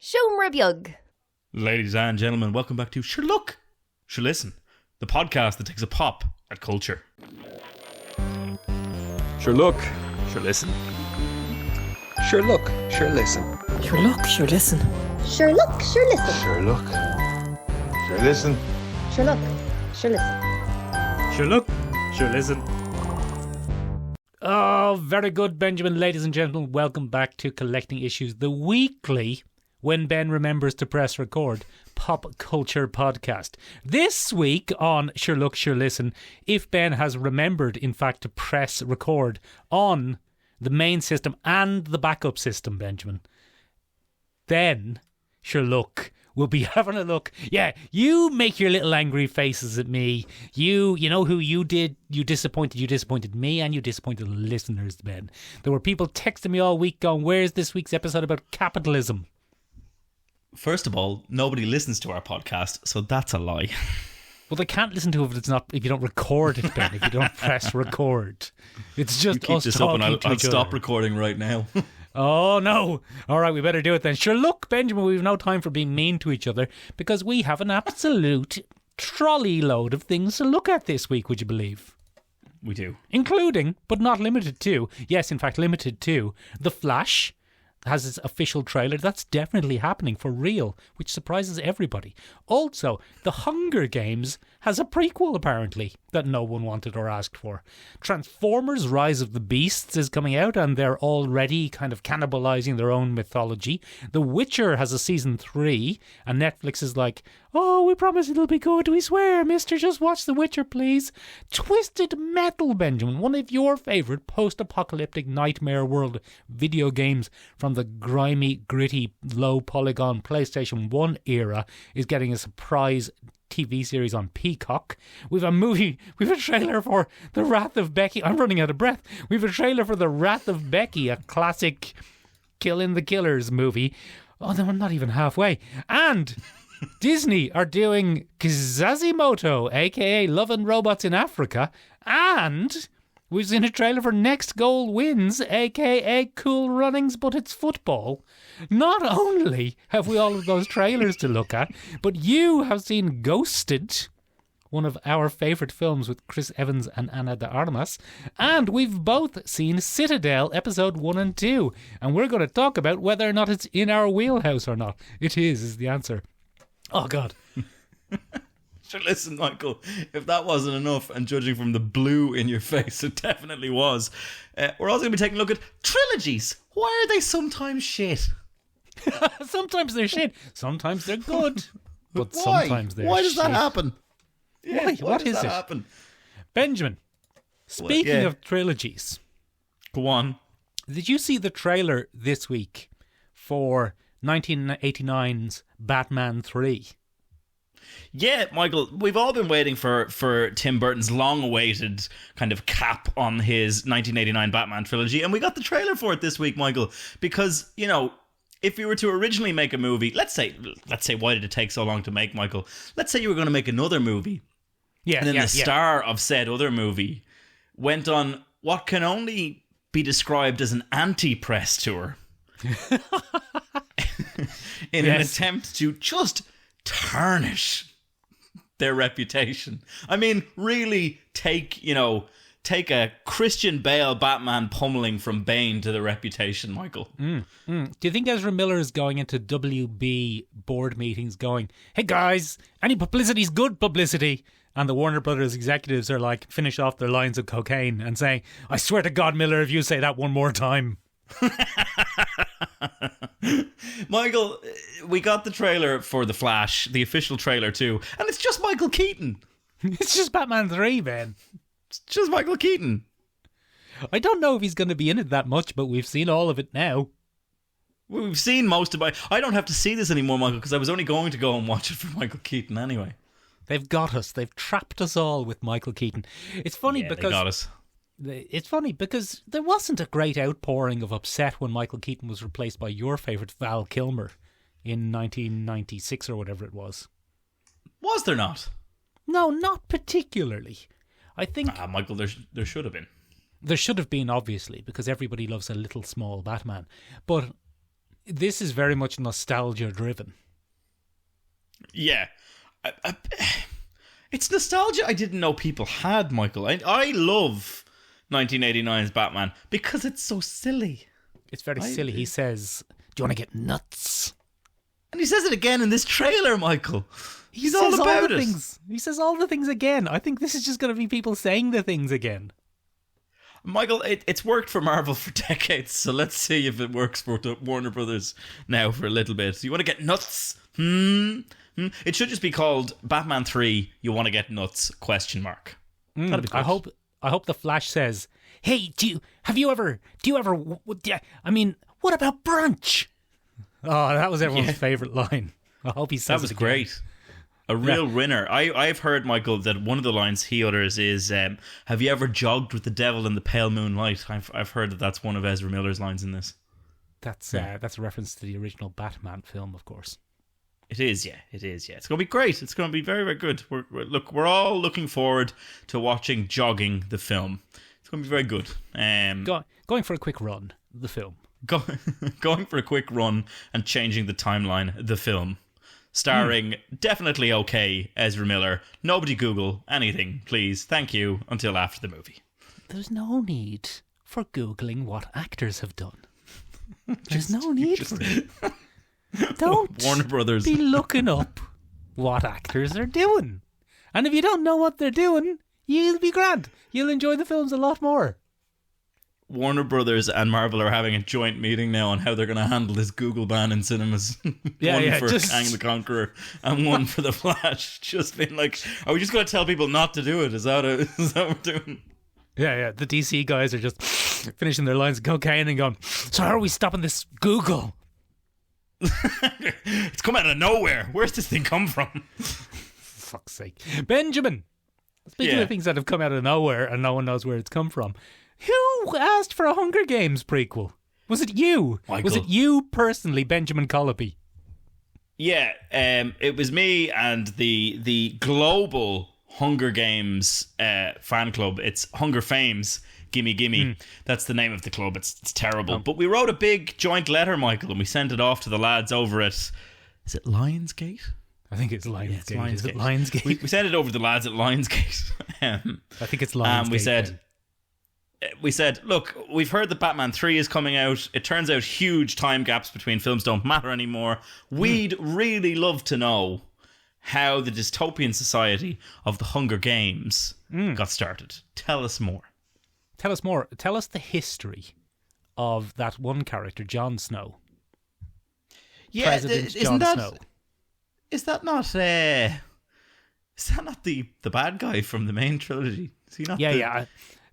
Siomra beag. Ladies and gentlemen, welcome back to Sure Look, Sure Listen, the podcast that takes a pop at culture. Sure look, sure listen. Sure look, sure listen. Sure look, sure listen. Sure look, sure listen. Sure look, sure listen. Sure look, sure listen. Sure look, sure listen. Oh, very good, Benjamin. Ladies and gentlemen, welcome back to Collecting Issues, the weekly, when Ben remembers to press record, pop culture podcast. This week on Sure Look, Sure Listen, if Ben has remembered, in fact, to press record on the main system and the backup system, Benjamin, then Sure Look, we'll be having a look. Yeah, you make your little angry faces at me. You know who you did. You disappointed me, and you disappointed the listeners, Ben. There were people texting me all week going, where's this week's episode about capitalism? First of all, nobody listens to our podcast, so that's a lie. Well, they can't listen to it if you don't record it, Ben, if you don't press record. It's just you keep us this talking up and to I'll each stop other. recording right now. Oh, no. All right, we better do it then. Sure, look, Benjamin, we've no time for being mean to each other because we have an absolute trolley load of things to look at this week, would you believe? We do. Including, but not limited to, yes, in fact, limited to, The Flash has its official trailer. That's definitely happening for real, which surprises everybody. Also, The Hunger Games has a prequel, apparently, that no one wanted or asked for. Transformers Rise of the Beasts is coming out, and they're already kind of cannibalizing their own mythology. The Witcher has a season 3, and Netflix is like, oh, we promise it'll be good, we swear, mister, just watch The Witcher, please. Twisted Metal, Benjamin, one of your favourite post-apocalyptic nightmare world video games from the grimy, gritty, low-polygon PlayStation 1 era, is getting a surprise TV series on Peacock. We've a trailer for The Wrath of Becky. I'm running out of breath. We've a trailer for The Wrath of Becky, a classic Killing the Killers movie. Oh, no, I'm not even halfway. And Disney are doing Kizazi Moto, aka Love and Robots in Africa. And we've seen a trailer for Next Goal Wins, aka Cool Runnings, but it's football. Not only have we all of those trailers to look at, but you have seen Ghosted, one of our favourite films with Chris Evans and Ana de Armas, and we've both seen Citadel episode 1 and 2, and we're going to talk about whether or not it's in our wheelhouse or not. It is the answer. Oh, God. Sure, listen, Michael, if that wasn't enough, and judging from the blue in your face, it definitely was. We're also going to be taking a look at trilogies. Why are they sometimes shit? Sometimes they're shit. Sometimes they're good. But Why? sometimes they're Why does that shit. happen? Yeah, Why? What does is that it? happen? Benjamin, speaking yeah. of trilogies, Go on. did you see the trailer this week for 1989's Batman 3? Yeah, Michael, we've all been waiting for Tim Burton's long-awaited kind of cap on his 1989 Batman trilogy, and we got the trailer for it this week, Michael, because, you know, if you were to originally make a movie, let's say, why did it take so long to make, Michael? Let's say you were going to make another movie, and then the star of said other movie went on what can only be described as an anti-press tour in an attempt to just tarnish their reputation. I mean, really take a Christian Bale Batman pummeling from Bane to the reputation, Michael. Do you think Ezra Miller is going into WB board meetings going, hey guys, any publicity's good publicity? And the Warner Brothers executives are like, finish off their lines of cocaine and saying, I swear to God, Miller, if you say that one more time. Michael, we got the trailer for The Flash, the official trailer too, and it's just Michael Keaton. It's just Batman 3, man. It's just Michael Keaton. I don't know if he's going to be in it that much, but we've seen all of it now. We've seen most of it. I don't have to see this anymore, Michael, because I was only going to go and watch it for Michael Keaton anyway. They've got us. They've trapped us all with Michael Keaton. It's funny because they got us. It's funny because there wasn't a great outpouring of upset when Michael Keaton was replaced by your favourite Val Kilmer in 1996 or whatever it was. Was there not? No, not particularly. I think Michael, there should have been. There should have been, obviously, because everybody loves a little small Batman. But this is very much nostalgia driven. Yeah. It's nostalgia I didn't know people had, Michael. I love 1989's Batman because it's so silly. It's very silly. He says, "Do you want to get nuts?" And he says it again in this trailer, Michael. He's says all about the it. things. He says all the things again. I think this is just going to be people saying the things again. Michael, it's worked for Marvel for decades, so let's see if it works for Warner Brothers now for a little bit. You want to get nuts? It should just be called Batman 3, You Want to Get Nuts? ? That'd be good. I hope the Flash says, "Hey, what about brunch?" Oh, that was everyone's favourite line. I hope he says that was it again. great. A real winner. I've heard, Michael, that one of the lines he utters is, "Have you ever jogged with the devil in the pale moonlight?" I've heard that's one of Ezra Miller's lines in this. That's a reference to the original Batman film, of course. It is, yeah. It's going to be great. It's going to be very, very good. We're all looking forward to watching Jogging, the film. It's going to be very good. Going for a quick run, the film. Going for a quick run and changing the timeline, the film. Starring definitely okay Ezra Miller. Nobody Google anything, please. Thank you. Until after the movie. There's no need for Googling what actors have done. There's no need for it. Don't Warner Brothers be looking up what actors are doing. And if you don't know what they're doing, you'll be grand. You'll enjoy the films a lot more. Warner Brothers and Marvel are having a joint meeting now on how they're going to handle this Google ban in cinemas. One for Kang the Conqueror and one for The Flash. Just being like, are we just going to tell people not to do it? Is that what we're doing? Yeah. The DC guys are just finishing their lines of cocaine and going, "So how are we stopping this Google?" It's come out of nowhere. Where's this thing come from? For fuck's sake. Benjamin, speaking of things that have come out of nowhere and no one knows where it's come from, who asked for a Hunger Games prequel? Was it you? Michael. Was it you personally, Benjamin Colopy? Yeah, it was me and the global Hunger Games fan club. It's Hunger Fames. Gimme. That's the name of the club. It's terrible. But we wrote a big joint letter, Michael, and we sent it off to the lads over at... Is it Lionsgate? I think it's Lionsgate. Yeah, it's Lionsgate. Is it Lionsgate? We sent it over to the lads at Lionsgate. I think it's Lionsgate. And we said, look, we've heard that Batman 3 is coming out. It turns out huge time gaps between films don't matter anymore. We'd really love to know how the dystopian society of the Hunger Games got started. Tell us more. Tell us more. Tell us the history of that one character, Jon Snow. Yeah, President Jon Snow. Is that not the bad guy from the main trilogy? Is he not? Yeah.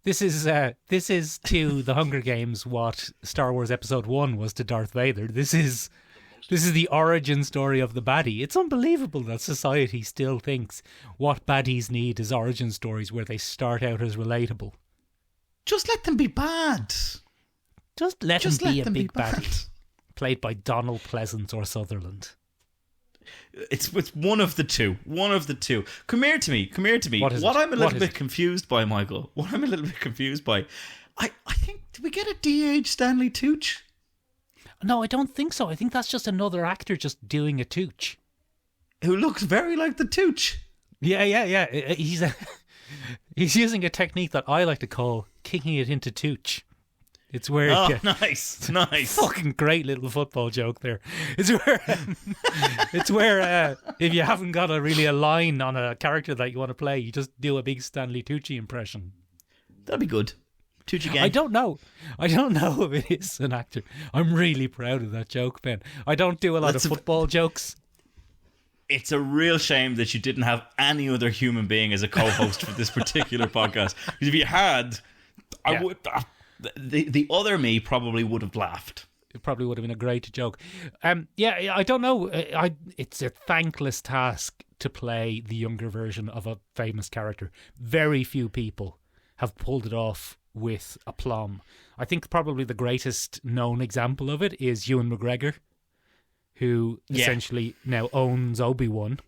This is to the Hunger Games what Star Wars Episode 1 was to Darth Vader. This is the origin story of the baddie. It's unbelievable that society still thinks what baddies need is origin stories where they start out as relatable. Just let them be bad. Just let them be a big baddie. Played by Donald Pleasance or Sutherland. It's one of the two. Come here to me. What I'm a little bit confused by, Michael. I think, did we get a DH Stanley Tucci? No, I don't think so. I think that's just another actor just doing a Tucci. Who looks very like the Tucci. Yeah. He's using a technique that I like to call kicking it into Tucci. It's where... Oh, nice. Fucking great little football joke there. It's where if you haven't got a line on a character that you want to play, you just do a big Stanley Tucci impression. That'd be good. Tucci gang. I don't know if it is an actor. I'm really proud of that joke, Ben. I don't do a lot of football jokes. It's a real shame that you didn't have any other human being as a co-host for this particular podcast. Because if you had, I would... The other me probably would have laughed. It probably would have been a great joke. I don't know. It's a thankless task to play the younger version of a famous character. Very few people have pulled it off with aplomb. I think probably the greatest known example of it is Ewan McGregor, who essentially now owns Obi-Wan.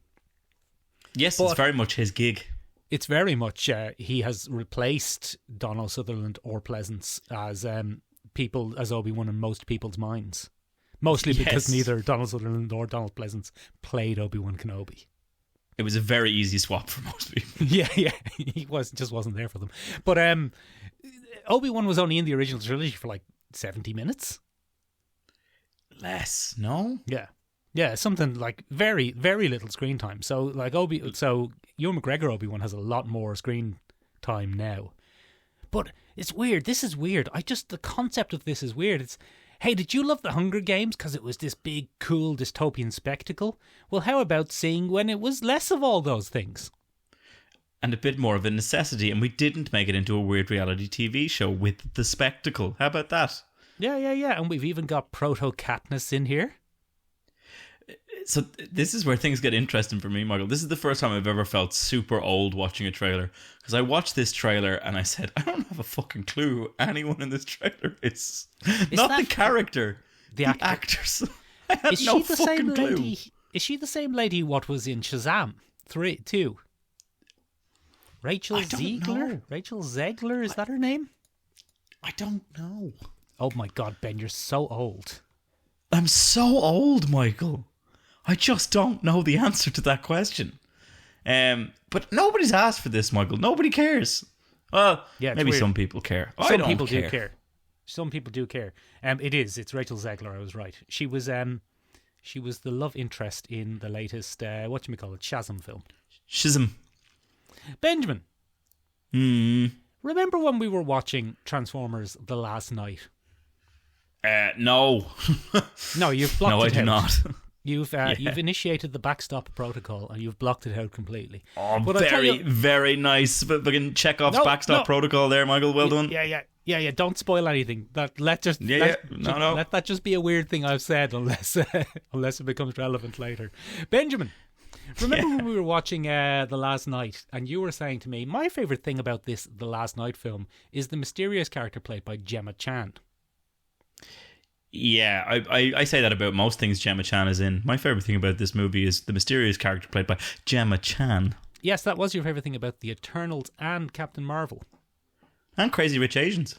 Yes, it's very much his gig. It's very much he has replaced Donald Sutherland or Pleasance as Obi-Wan in most people's minds. Mostly because Yes. neither Donald Sutherland nor Donald Pleasance played Obi-Wan Kenobi. It was a very easy swap for most people. Yeah, he just wasn't there for them. But Obi-Wan was only in the original trilogy for like 70 minutes. Less, no? Yeah, something like very, very little screen time. So like Ewan McGregor Obi-Wan has a lot more screen time now. But it's weird. This is weird. The concept of this is weird. It's, hey, did you love the Hunger Games because it was this big, cool, dystopian spectacle? Well, how about seeing when it was less of all those things? And a bit more of a necessity, and we didn't make it into a weird reality TV show with the spectacle. How about that? Yeah. And we've even got Proto-Katniss in here. So this is where things get interesting for me, Michael. This is the first time I've ever felt super old watching a trailer. Because I watched this trailer and I said, I don't have a fucking clue who anyone in this trailer is. Not the character, the actors. I had Is no she the fucking same clue. lady? Is she the same lady what was in Shazam 2? Rachel I don't Ziegler? know. Rachel Zegler, is that her name? I don't know. Oh my god, Ben, you're so old. I'm so old, Michael. I just don't know the answer to that question. But nobody's asked for this, Michael. Nobody cares. Well, Yeah, it's maybe weird. some people care. I Some don't people care. do care. Some people do care. It's Rachel Zegler, I was right. She was the love interest in the latest Shazam film. Shizm. Benjamin, Hmm. remember when we were watching Transformers The Last Night? No. No, you've blocked No, I it do out. not. You've initiated the backstop protocol and you've blocked it out completely. Oh, But I'll tell very, you- very nice. But we can check off No, backstop no. protocol there, Michael. Well done. Yeah. Don't spoil anything. Let that just be a weird thing I've said, unless it becomes relevant later. Benjamin, remember when we were watching The Last Night, and you were saying to me, my favorite thing about this The Last Night film is the mysterious character played by Gemma Chan. Yeah, I say that about most things Gemma Chan is in. My favourite thing about this movie is the mysterious character played by Gemma Chan. Yes, that was your favorite thing about the Eternals and Captain Marvel. And Crazy Rich Asians.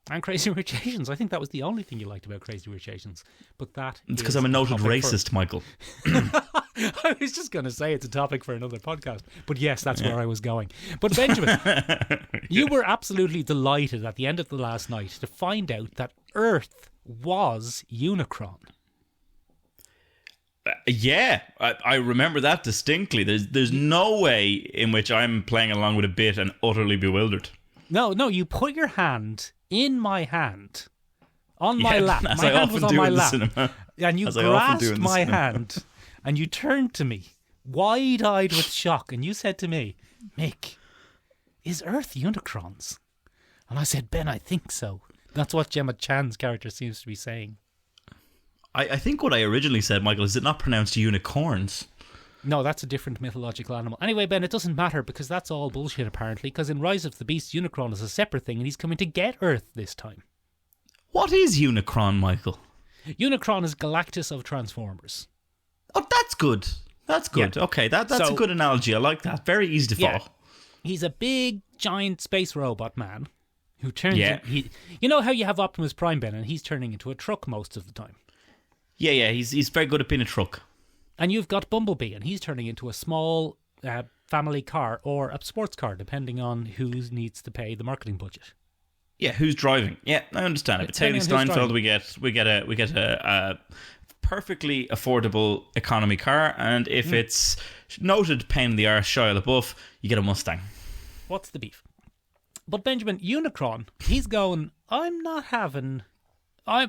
And Crazy Rich Asians. I think that was the only thing you liked about Crazy Rich Asians. But that It's because is I'm a noted topic for- racist, Michael. I was just going to say it's a topic for another podcast. But yes, that's where I was going. But Benjamin, you were absolutely delighted at the end of The Last Night to find out that Earth was Unicron. Yeah, I remember that distinctly. There's no way in which I'm playing along with a bit and utterly bewildered. No, you put your hand in my hand, on my Yeah, lap. as My I hand often was on do my in the lap. cinema. And you As I often do grasped in the my cinema. hand and you turned to me, wide-eyed with shock, and you said to me, Mick, is Earth Unicrons? And I said, Ben, I think so. That's what Gemma Chan's character seems to be saying. I think what I originally said, Michael, is it not pronounced unicorns? No, that's a different mythological animal. Anyway, Ben, it doesn't matter because that's all bullshit apparently, because in Rise of the Beast, Unicron is a separate thing and he's coming to get Earth this time. What is Unicron, Michael? Unicron is Galactus of Transformers. Oh, that's good. That's good. Yeah. Okay, that's So- a good analogy. I like that. Very easy to Yeah. follow. He's a big, giant space robot man who turns... Yeah. You know how you have Optimus Prime, Ben, and he's turning into a truck most of the time? Yeah, he's very good at being a truck. And you've got Bumblebee, and he's turning into a small family car or a sports car, depending on who needs to pay the marketing budget. Yeah, who's driving? Yeah, I understand it. It's Haley Depending on who's Steinfeld. We get a perfectly affordable economy car, and if it's noted pain in the arse Shia LaBeouf, you get a Mustang. What's the beef? But Benjamin, Unicron, he's going,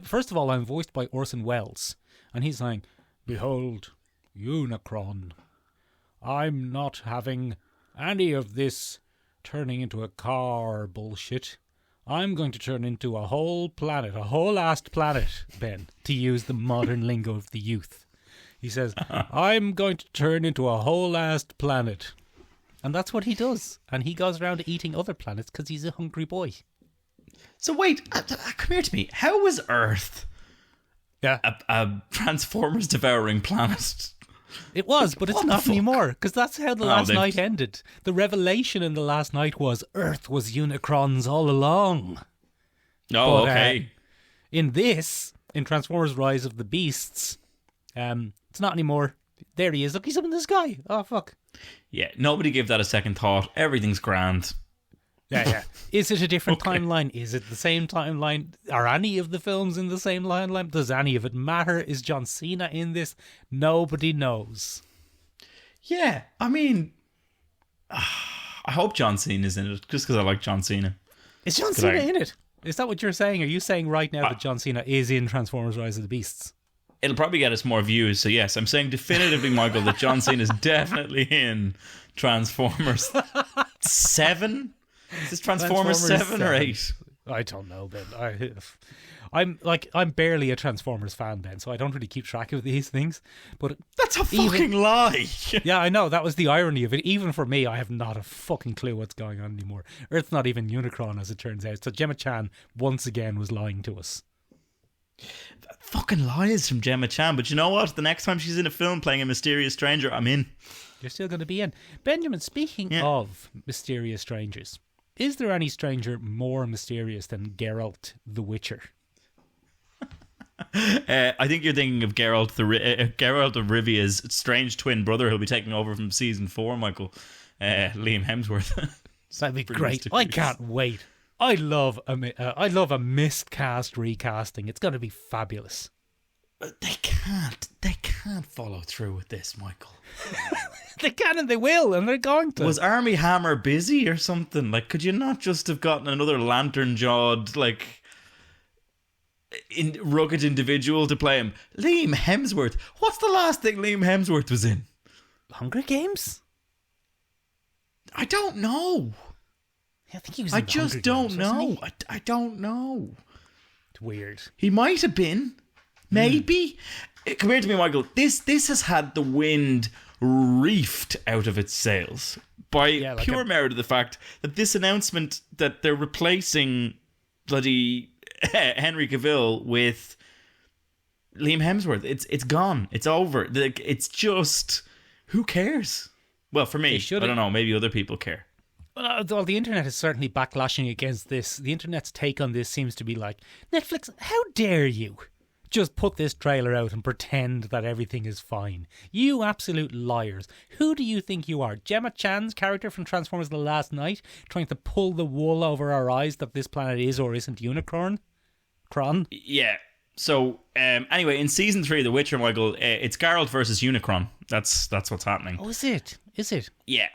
first of all, I'm voiced by Orson Welles, and he's saying, behold, Unicron, I'm not having any of this turning into a car bullshit. I'm going to turn into a whole planet, a whole-assed planet, Ben, to use the modern lingo of the youth. He says, I'm going to turn into a whole-assed planet. And that's what he does. And he goes around eating other planets because he's a hungry boy. So wait, come here to me. How was Earth a Transformers devouring planet? It was, but it's What the not fuck? anymore, because that's how the last they- night ended. The revelation in the last night was Earth was Unicrons all along. Oh, But, okay. In this, in Transformers Rise of the Beasts. It's not anymore. There he is. Look, he's up in the sky. Oh, fuck. Yeah, nobody gave that a second thought. Everything's grand. Yeah. Is it a different timeline? Is it the same timeline? Are any of the films in the same timeline? Does any of it matter? Is John Cena in this? Nobody knows. Yeah, I mean, I hope John Cena is in it, just because I like John Cena. Is John Cena in it? Is that what you're saying? Are you saying right now that John Cena is in Transformers Rise of the Beasts? It'll probably get us more views, so yes, I'm saying definitively, Michael, that John Cena is definitely in Transformers 7? Is this Transformers 7 or 8? I don't know, Ben. I'm barely a Transformers fan, Ben, so I don't really keep track of these things. But that's a fucking lie. Yeah, I know. That was the irony of it. Even for me, I have not a fucking clue what's going on anymore. Earth's not even Unicron, as it turns out. So Gemma Chan once again was lying to us. That fucking lies from Gemma Chan. But you know what? The next time she's in a film playing a mysterious stranger, I'm in. You're still going to be in. Benjamin, speaking of mysterious strangers, is there any stranger more mysterious than Geralt the Witcher? I think you're thinking of Geralt of Rivia's strange twin brother who'll be taking over from season 4, Michael. Liam Hemsworth. That'd be great. I can't wait. I love a miscast recasting. It's going to be fabulous. They can't follow through with this, Michael. They can and they will, and they're going to. Was Armie Hammer busy or something? Like, could you not just have gotten another lantern-jawed, like, rugged individual to play him? Liam Hemsworth. What's the last thing Liam Hemsworth was in? Hunger Games? I don't know. I think he was. I just don't know. I don't know. It's weird. He might have been. Maybe. Come here to me, Michael. This has had the wind reefed out of its sails by pure merit of the fact that this announcement that they're replacing bloody Henry Cavill with Liam Hemsworth, it's gone. It's over. It's just, who cares? Well, for me, I don't know. Maybe other people care. Well, the internet is certainly backlashing against this. The internet's take on this seems to be like, Netflix, how dare you just put this trailer out and pretend that everything is fine? You absolute liars. Who do you think you are? Gemma Chan's character from Transformers The Last Night, trying to pull the wool over our eyes that this planet is or isn't Unicron? Yeah. So, anyway, in season 3 of The Witcher, Michael, it's Geralt versus Unicron. That's what's happening. Oh, is it? Is it? Yeah.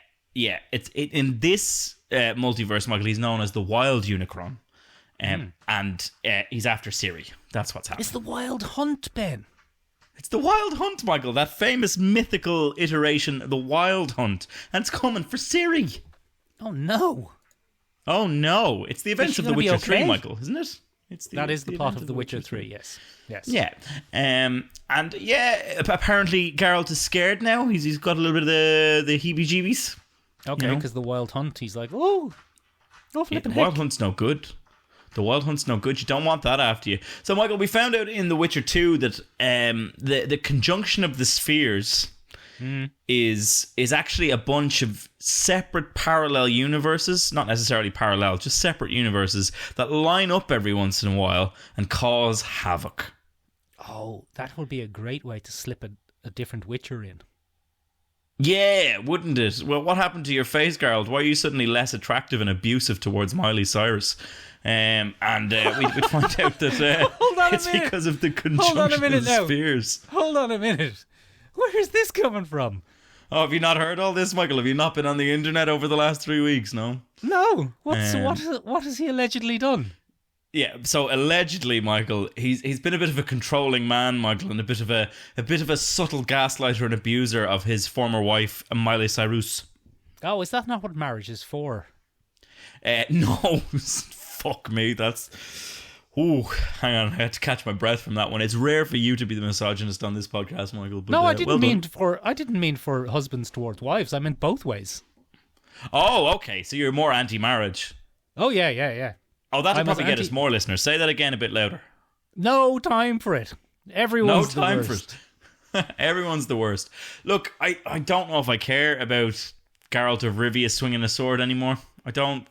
It's in this multiverse, Michael, he's known as the Wild Unicron. And he's after Ciri. That's what's happening. It's the Wild Hunt, Ben. It's the Wild Hunt, Michael. That famous mythical iteration, the Wild Hunt. And it's coming for Ciri. Oh, no. Oh, no. It's the events of The Witcher 3, Michael, isn't it? That is the plot of The Witcher 3, yes. Yeah. And apparently Geralt is scared now. He's got a little bit of the heebie-jeebies. Okay, because the Wild Hunt, he's like, oh flipping the Wild Hunt's no good. The Wild Hunt's no good. You don't want that after you. So, Michael, we found out in The Witcher 2 that the conjunction of the spheres is actually a bunch of separate parallel universes, not necessarily parallel, just separate universes that line up every once in a while and cause havoc. Oh, that would be a great way to slip a different Witcher in. Yeah, wouldn't it? Well, what happened to your face, Geralt? Why are you suddenly less attractive and abusive towards Miley Cyrus? We'd find out that it's because of the conjunction of the spheres. Hold on a minute. Where is this coming from? Oh, have you not heard all this, Michael? Have you not been on the internet over the last 3 weeks, no? No. What has he allegedly done? Yeah, so allegedly, Michael, he's been a bit of a controlling man, Michael, and a bit of a subtle gaslighter and abuser of his former wife, Miley Cyrus. Oh, is that not what marriage is for? No, fuck me. That's. Ooh, hang on, I had to catch my breath from that one. It's rare for you to be the misogynist on this podcast, Michael. But, no, I didn't mean for husbands towards wives. I meant both ways. Oh, okay. So you're more anti-marriage. Oh yeah. Oh, that'll probably get us more listeners. Say that again a bit louder. No time for it. Everyone's the worst. For it. Everyone's the worst. Look, I don't know if I care about Geralt of Rivia swinging a sword anymore. I don't.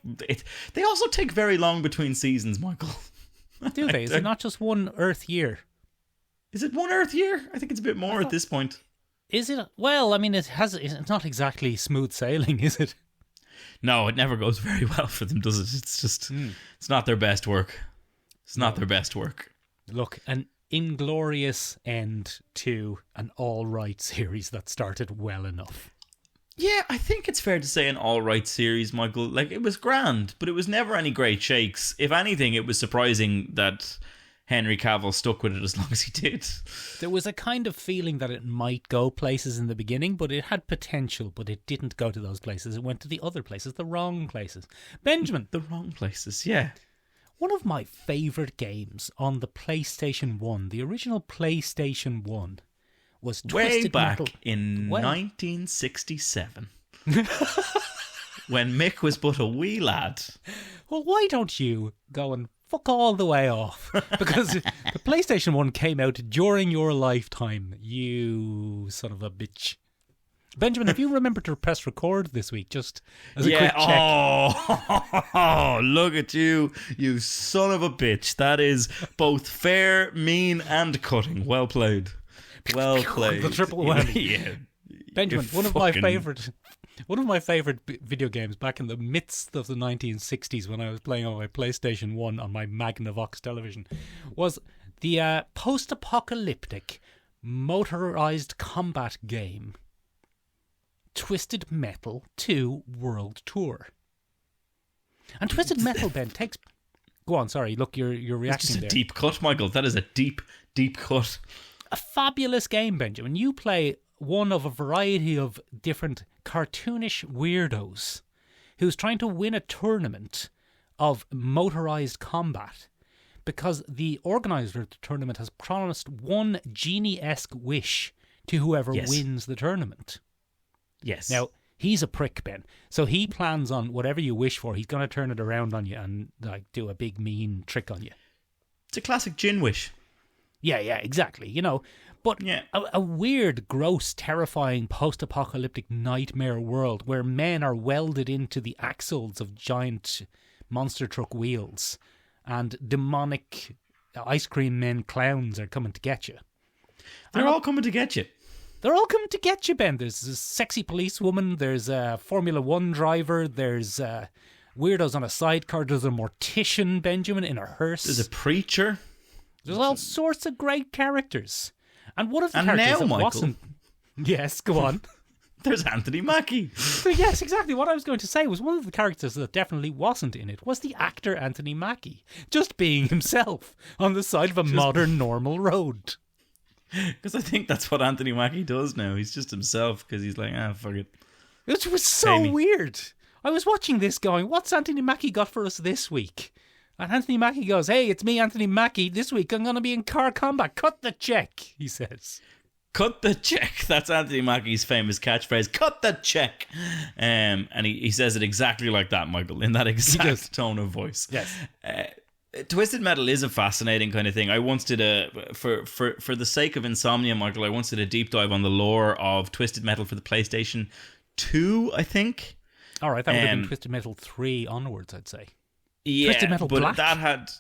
They also take very long between seasons, Michael. Do they? Is it not just one Earth year? Is it 1 Earth year? I think it's a bit more at this point. Is it? Well, I mean, it's not exactly smooth sailing, is it? No, it never goes very well for them, does it? It's just, it's not their best work. It's not their best work. Look, an inglorious end to an all-right series that started well enough. Yeah, I think it's fair to say an all-right series, Michael. Like, it was grand, but it was never any great shakes. If anything, it was surprising that Henry Cavill stuck with it as long as he did. There was a kind of feeling that it might go places in the beginning, but it had potential, but it didn't go to those places. It went to the other places, the wrong places. Benjamin. The wrong places, yeah. One of my favourite games on the PlayStation 1, the original PlayStation 1, was Twisted Way back Metal. in 1967. When Mick was but a wee lad. Well, why don't you go and fuck all the way off? Because the PlayStation 1 came out during your lifetime, you son of a bitch. Benjamin, have you remembered to press record this week, just as a quick check? Oh, look at you, you son of a bitch. That is both fair, mean, and cutting. Well played. Well played. The triple whammy. Yeah. Benjamin, one of my favourite video games back in the midst of the 1960s when I was playing on my PlayStation 1 on my Magnavox television was the post-apocalyptic motorized combat game Twisted Metal 2 World Tour. And Twisted Metal, Ben, takes... Go on, sorry, look, you're reacting It's just a there. deep cut, Michael. That is a deep, deep cut. A fabulous game, Benjamin. You play one of a variety of different cartoonish weirdos who's trying to win a tournament of motorized combat because the organizer of the tournament has promised one genie-esque wish to whoever wins the tournament. Yes. Now, he's a prick, Ben. So he plans on whatever you wish for, he's going to turn it around on you and like do a big mean trick on you. It's a classic gin wish. Yeah, exactly. You know, but a weird, gross, terrifying post-apocalyptic nightmare world where men are welded into the axles of giant monster truck wheels and demonic ice cream men clowns are coming to get you. They're all coming to get you. They're all coming to get you, Ben. There's a sexy policewoman, there's a Formula One driver, there's weirdos on a sidecar, there's a mortician, Benjamin, in a hearse. There's a preacher. There's all sorts of great characters. And one of the And characters now, that Michael, wasn't... Yes, go on. There's Anthony Mackie. So yes, exactly. What I was going to say was one of the characters that definitely wasn't in it was the actor Anthony Mackie, just being himself on the side of a modern, normal road. Because I think that's what Anthony Mackie does now. He's just himself because he's like, fuck it. It was so weird. I was watching this going, what's Anthony Mackie got for us this week? And Anthony Mackie goes, hey, it's me, Anthony Mackie. This week I'm going to be in car combat. Cut the check, he says. Cut the check. That's Anthony Mackie's famous catchphrase. Cut the check. And he says it exactly like that, Michael, in that exact tone of voice. Yes. Twisted Metal is a fascinating kind of thing. I once did for the sake of insomnia, Michael, I once did a deep dive on the lore of Twisted Metal for the PlayStation 2, I think. All right, that would have been Twisted Metal 3 onwards, I'd say. Yeah, Twisted Metal but Black? that had...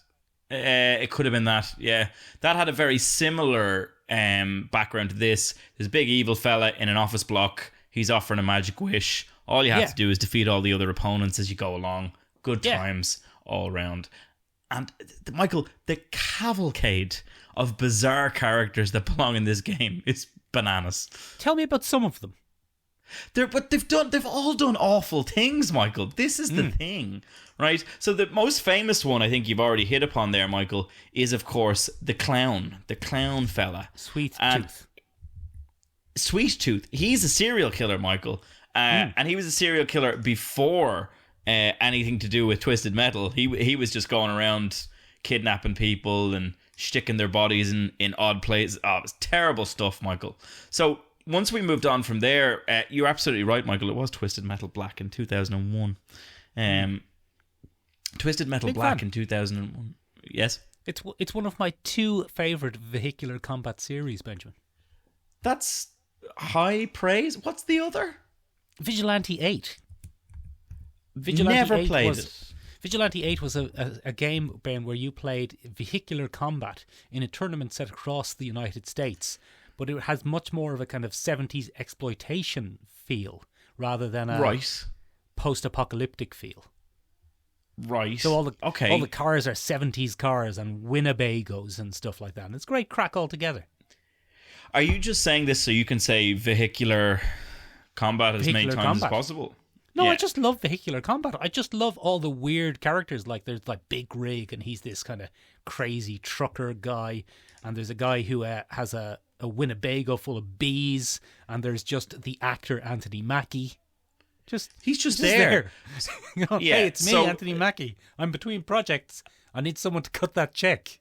it could have been that, yeah. That had a very similar background to this. There's a big evil fella in an office block. He's offering a magic wish. All you have to do is defeat all the other opponents as you go along. Good times all round. And, Michael, the cavalcade of bizarre characters that belong in this game is bananas. Tell me about some of them. They've all done awful things, Michael. This is the thing, right? So the most famous one I think you've already hit upon there, Michael, is of course the clown fella. Sweet Tooth. He's a serial killer, Michael. And he was a serial killer before anything to do with Twisted Metal. He was just going around kidnapping people and sticking their bodies in odd places. Oh, it was terrible stuff, Michael. So once we moved on from there, you're absolutely right, Michael. It was Twisted Metal Black in 2001. Twisted Metal Black in 2001. Yes? It's one of my two favourite vehicular combat series, Benjamin. That's high praise. What's the other? Vigilante 8. Never played it. Vigilante 8 was a game, Ben, where you played vehicular combat in a tournament set across the United States, but it has much more of a kind of 70s exploitation feel rather than a post-apocalyptic feel. Right. So all the cars are 70s cars and Winnebagos and stuff like that. And it's great crack altogether. Are you just saying this so you can say vehicular combat as many times as possible? No, yeah. I just love vehicular combat. I just love all the weird characters. Like there's like Big Rig, and he's this kind of crazy trucker guy. And there's a guy who has a Winnebago full of bees. And there's just the actor Anthony Mackie. He's just there. Hey, it's me, Anthony Mackie. I'm between projects. I need someone to cut that check.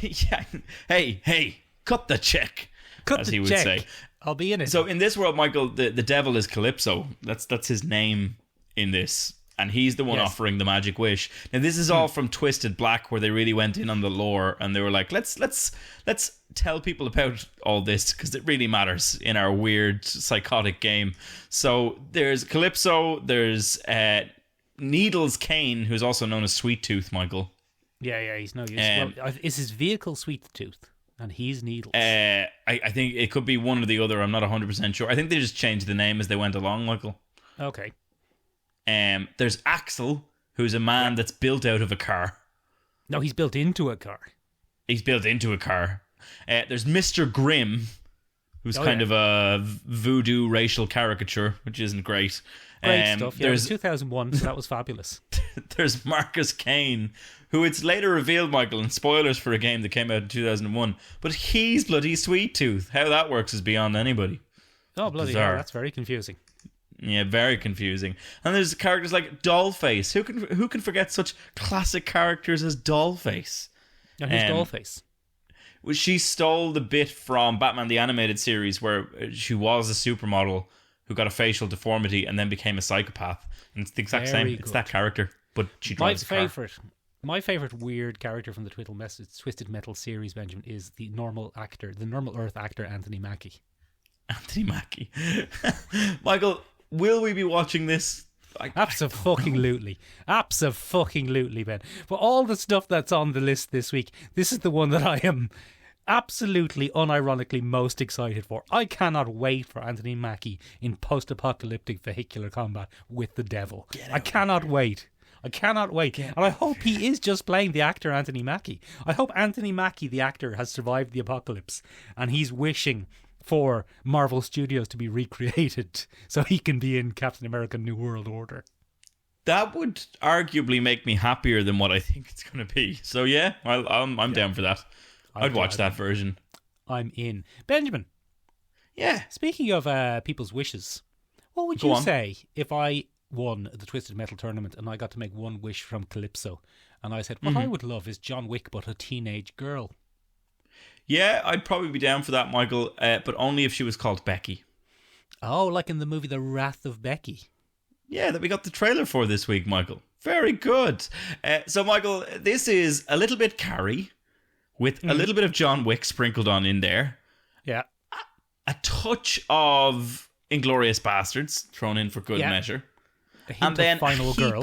Yeah. Hey, cut the check. As he would say. I'll be in it. So in this world, Michael, the devil is Calypso. That's his name in this. And he's the one offering the magic wish. Now this is all from Twisted Black, where they really went in on the lore and they were like, let's tell people about all this because it really matters in our weird psychotic game. So there's Calypso, there's Needles Kane, who's also known as Sweet Tooth, Michael. Yeah, he's no use. Is his vehicle Sweet Tooth? And he's Needles. I think it could be one or the other. I'm not 100% sure. I think they just changed the name as they went along, Michael. Okay. There's Axel, who's a man that's built out of a car. No, he's built into a car. He's built into a car. There's Mr. Grimm, who's kind of a voodoo racial caricature, which isn't great. Great stuff. Yeah, it was 2001, so that was fabulous. There's Marcus Kane, who it's later revealed, Michael, and spoilers for a game that came out in 2001, but he's bloody Sweet Tooth. How that works is beyond anybody. Oh, bloody hell, that's very confusing. Yeah, very confusing. And there's characters like Dollface. Who can forget such classic characters as Dollface? Now, who's Dollface? She stole the bit from Batman the Animated Series where she was a supermodel who got a facial deformity and then became a psychopath. And it's the exact same. It's that character, but she drives a car. My favourite weird character from the Twisted Metal series, Benjamin, is the normal Earth actor, Anthony Mackie. Anthony Mackie. Michael, will we be watching this? Absolutely, Ben. For all the stuff that's on the list this week, this is the one that I am absolutely unironically most excited for. I cannot wait for Anthony Mackie in post-apocalyptic vehicular combat with the devil. I cannot wait. And I hope he is just playing the actor Anthony Mackie. I hope Anthony Mackie, the actor, has survived the apocalypse and he's wishing for Marvel Studios to be recreated so he can be in Captain America New World Order. That would arguably make me happier than what I think it's going to be. So yeah, I'm down for that. I'd watch that version. I'm in. Benjamin. Yeah. Speaking of people's wishes, what would you say if I won the Twisted Metal tournament and I got to make one wish from Calypso and I said, what I would love is John Wick but a teenage girl? Yeah, I'd probably be down for that, Michael, but only if she was called Becky. Oh, like in the movie The Wrath of Becky. Yeah, that we got the trailer for this week, Michael. Very good. So, Michael, this is a little bit Carrie with a little bit of John Wick sprinkled on in there. Yeah. A touch of Inglourious Bastards thrown in for good measure. And then Final Girl.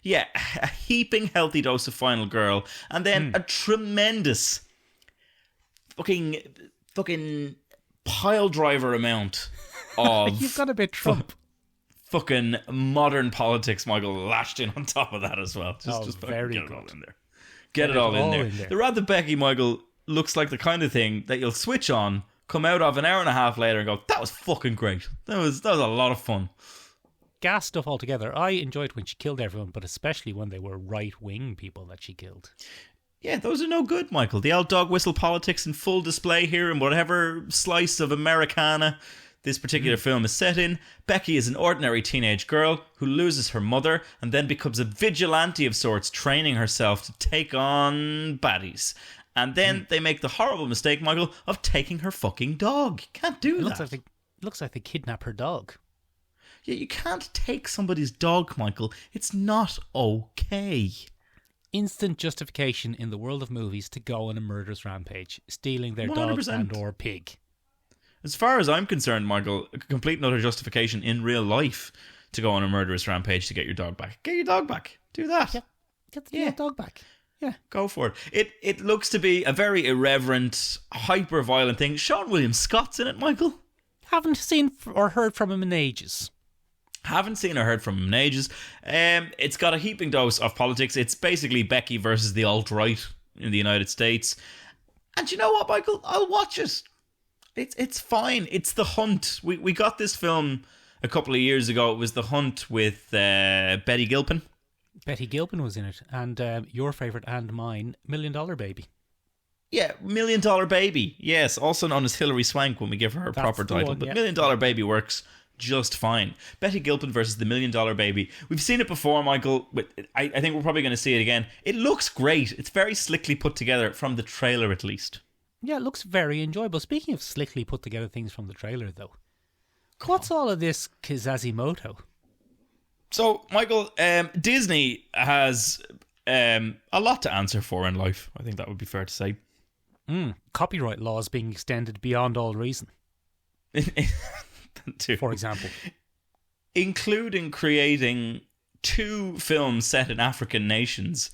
Yeah, a heaping healthy dose of Final Girl. And then a tremendous fucking pile driver amount of you've got a bit Trump fucking modern politics, Michael, lashed in on top of that as well. Just very get good. It all in there. Get it all in there. The Wrath of Becky, Michael, looks like the kind of thing that you'll switch on, come out of an hour and a half later and go, that was fucking great. That was a lot of fun. Gas stuff altogether. I enjoyed when she killed everyone, but especially when they were right-wing people that she killed. Yeah, those are no good, Michael. The old dog whistle politics in full display here in whatever slice of Americana this particular film is set in. Becky is an ordinary teenage girl who loses her mother and then becomes a vigilante of sorts, training herself to take on baddies. And then they make the horrible mistake, Michael, of taking her fucking dog. You can't do that. Looks like they kidnap her dog. Yeah, you can't take somebody's dog, Michael. It's not okay. Instant justification in the world of movies to go on a murderous rampage, stealing their 100%. Dog and or pig. As far as I'm concerned, Michael, a complete and utter justification in real life to go on a murderous rampage to get your dog back. Get your dog back. Do that. Yeah. Get the dog back. Yeah. Go for it. It looks to be a very irreverent, hyper-violent thing. Sean William Scott's in it, Michael. Haven't seen or heard from him in ages. Haven't seen or heard from him in ages. It's got a heaping dose of politics. It's basically Becky versus the alt-right in the United States. And you know what, Michael? I'll watch it. It's fine. It's The Hunt. We got this film a couple of years ago. It was The Hunt with Betty Gilpin. Betty Gilpin was in it. And your favourite and mine, $1 Million Baby. Yeah, $1 Million Baby. Yes, also known as Hilary Swank when we give her a proper title. One, but yeah. $1 Million Baby works just fine. Betty Gilpin versus the $1 Million Baby. We've seen it before, Michael. But I think we're probably going to see it again. It looks great. It's very slickly put together from the trailer, at least. Yeah, it looks very enjoyable. Speaking of slickly put together things from the trailer, though, what's all of this Kizazi Moto? So, Michael, Disney has a lot to answer for in life. I think that would be fair to say. Copyright laws being extended beyond all reason, for example. Including creating 2 films set in African nations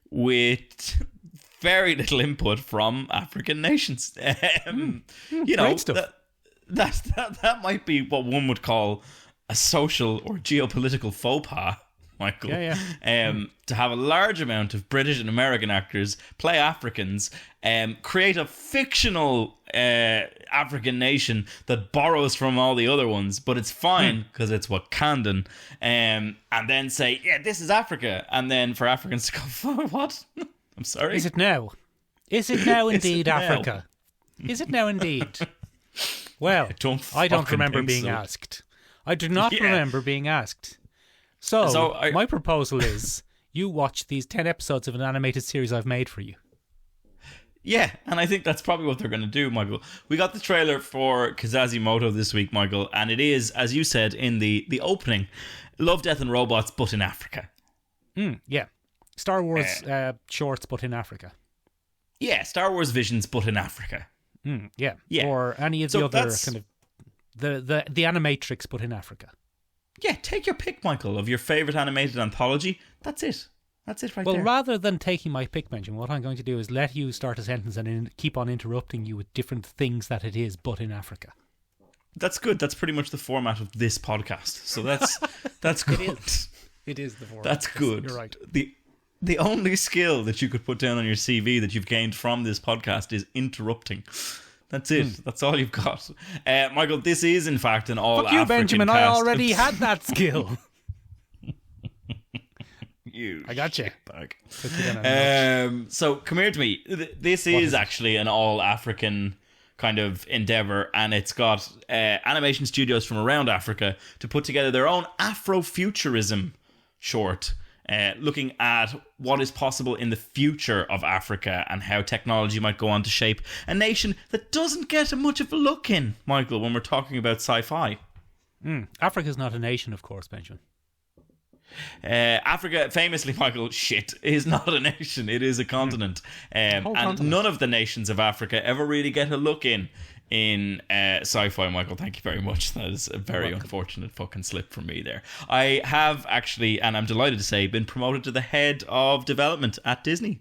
with very little input from African nations. You know, great stuff. That might be what one would call a social or geopolitical faux pas, Michael. Yeah. To have a large amount of British and American actors play Africans, create a fictional African nation that borrows from all the other ones, but it's fine because it's Wakandan, and then say, yeah, this is Africa, and then for Africans to go, what? I'm sorry? Is it now? Is it now indeed, it now? Africa? Is it now indeed? Well, I don't remember being asked. I do not remember being asked. So my proposal is you watch these 10 episodes of an animated series I've made for you. Yeah, and I think that's probably what they're going to do, Michael. We got the trailer for Kizazi Moto this week, Michael, and it is, as you said in the opening, Love, Death and Robots, but in Africa. Yeah. Star Wars shorts, but in Africa. Yeah, Star Wars Visions, but in Africa. Yeah. Yeah. Or any of the other kind of the Animatrix, but in Africa. Yeah, take your pick, Michael, of your favourite animated anthology. That's it. That's it right there. Well, rather than taking my pick, Benjamin, what I'm going to do is let you start a sentence and keep on interrupting you with different things that it is, but in Africa. That's good. That's pretty much the format of this podcast. So that's good. It is the format. That's good. You're right. The only skill that you could put down on your CV that you've gained from this podcast is interrupting. That's it. That's all you've got. Michael, this is in fact an all African Fuck you, Benjamin. cast. I already had that skill. You I got you. So come here to me. This is actually an all African kind of endeavor, and it's got animation studios from around Africa to put together their own Afrofuturism short, looking at what is possible in the future of Africa and how technology might go on to shape a nation that doesn't get much of a look in, Michael, when we're talking about sci-fi. Africa's not a nation, of course, Benjamin. Africa, famously, Michael, is not a nation. It is a continent. And none of the nations of Africa ever really get a look in sci-fi, Michael. Thank you very much. That is a very unfortunate fucking slip from me there. I have actually, and I'm delighted to say, been promoted to the head of development at Disney.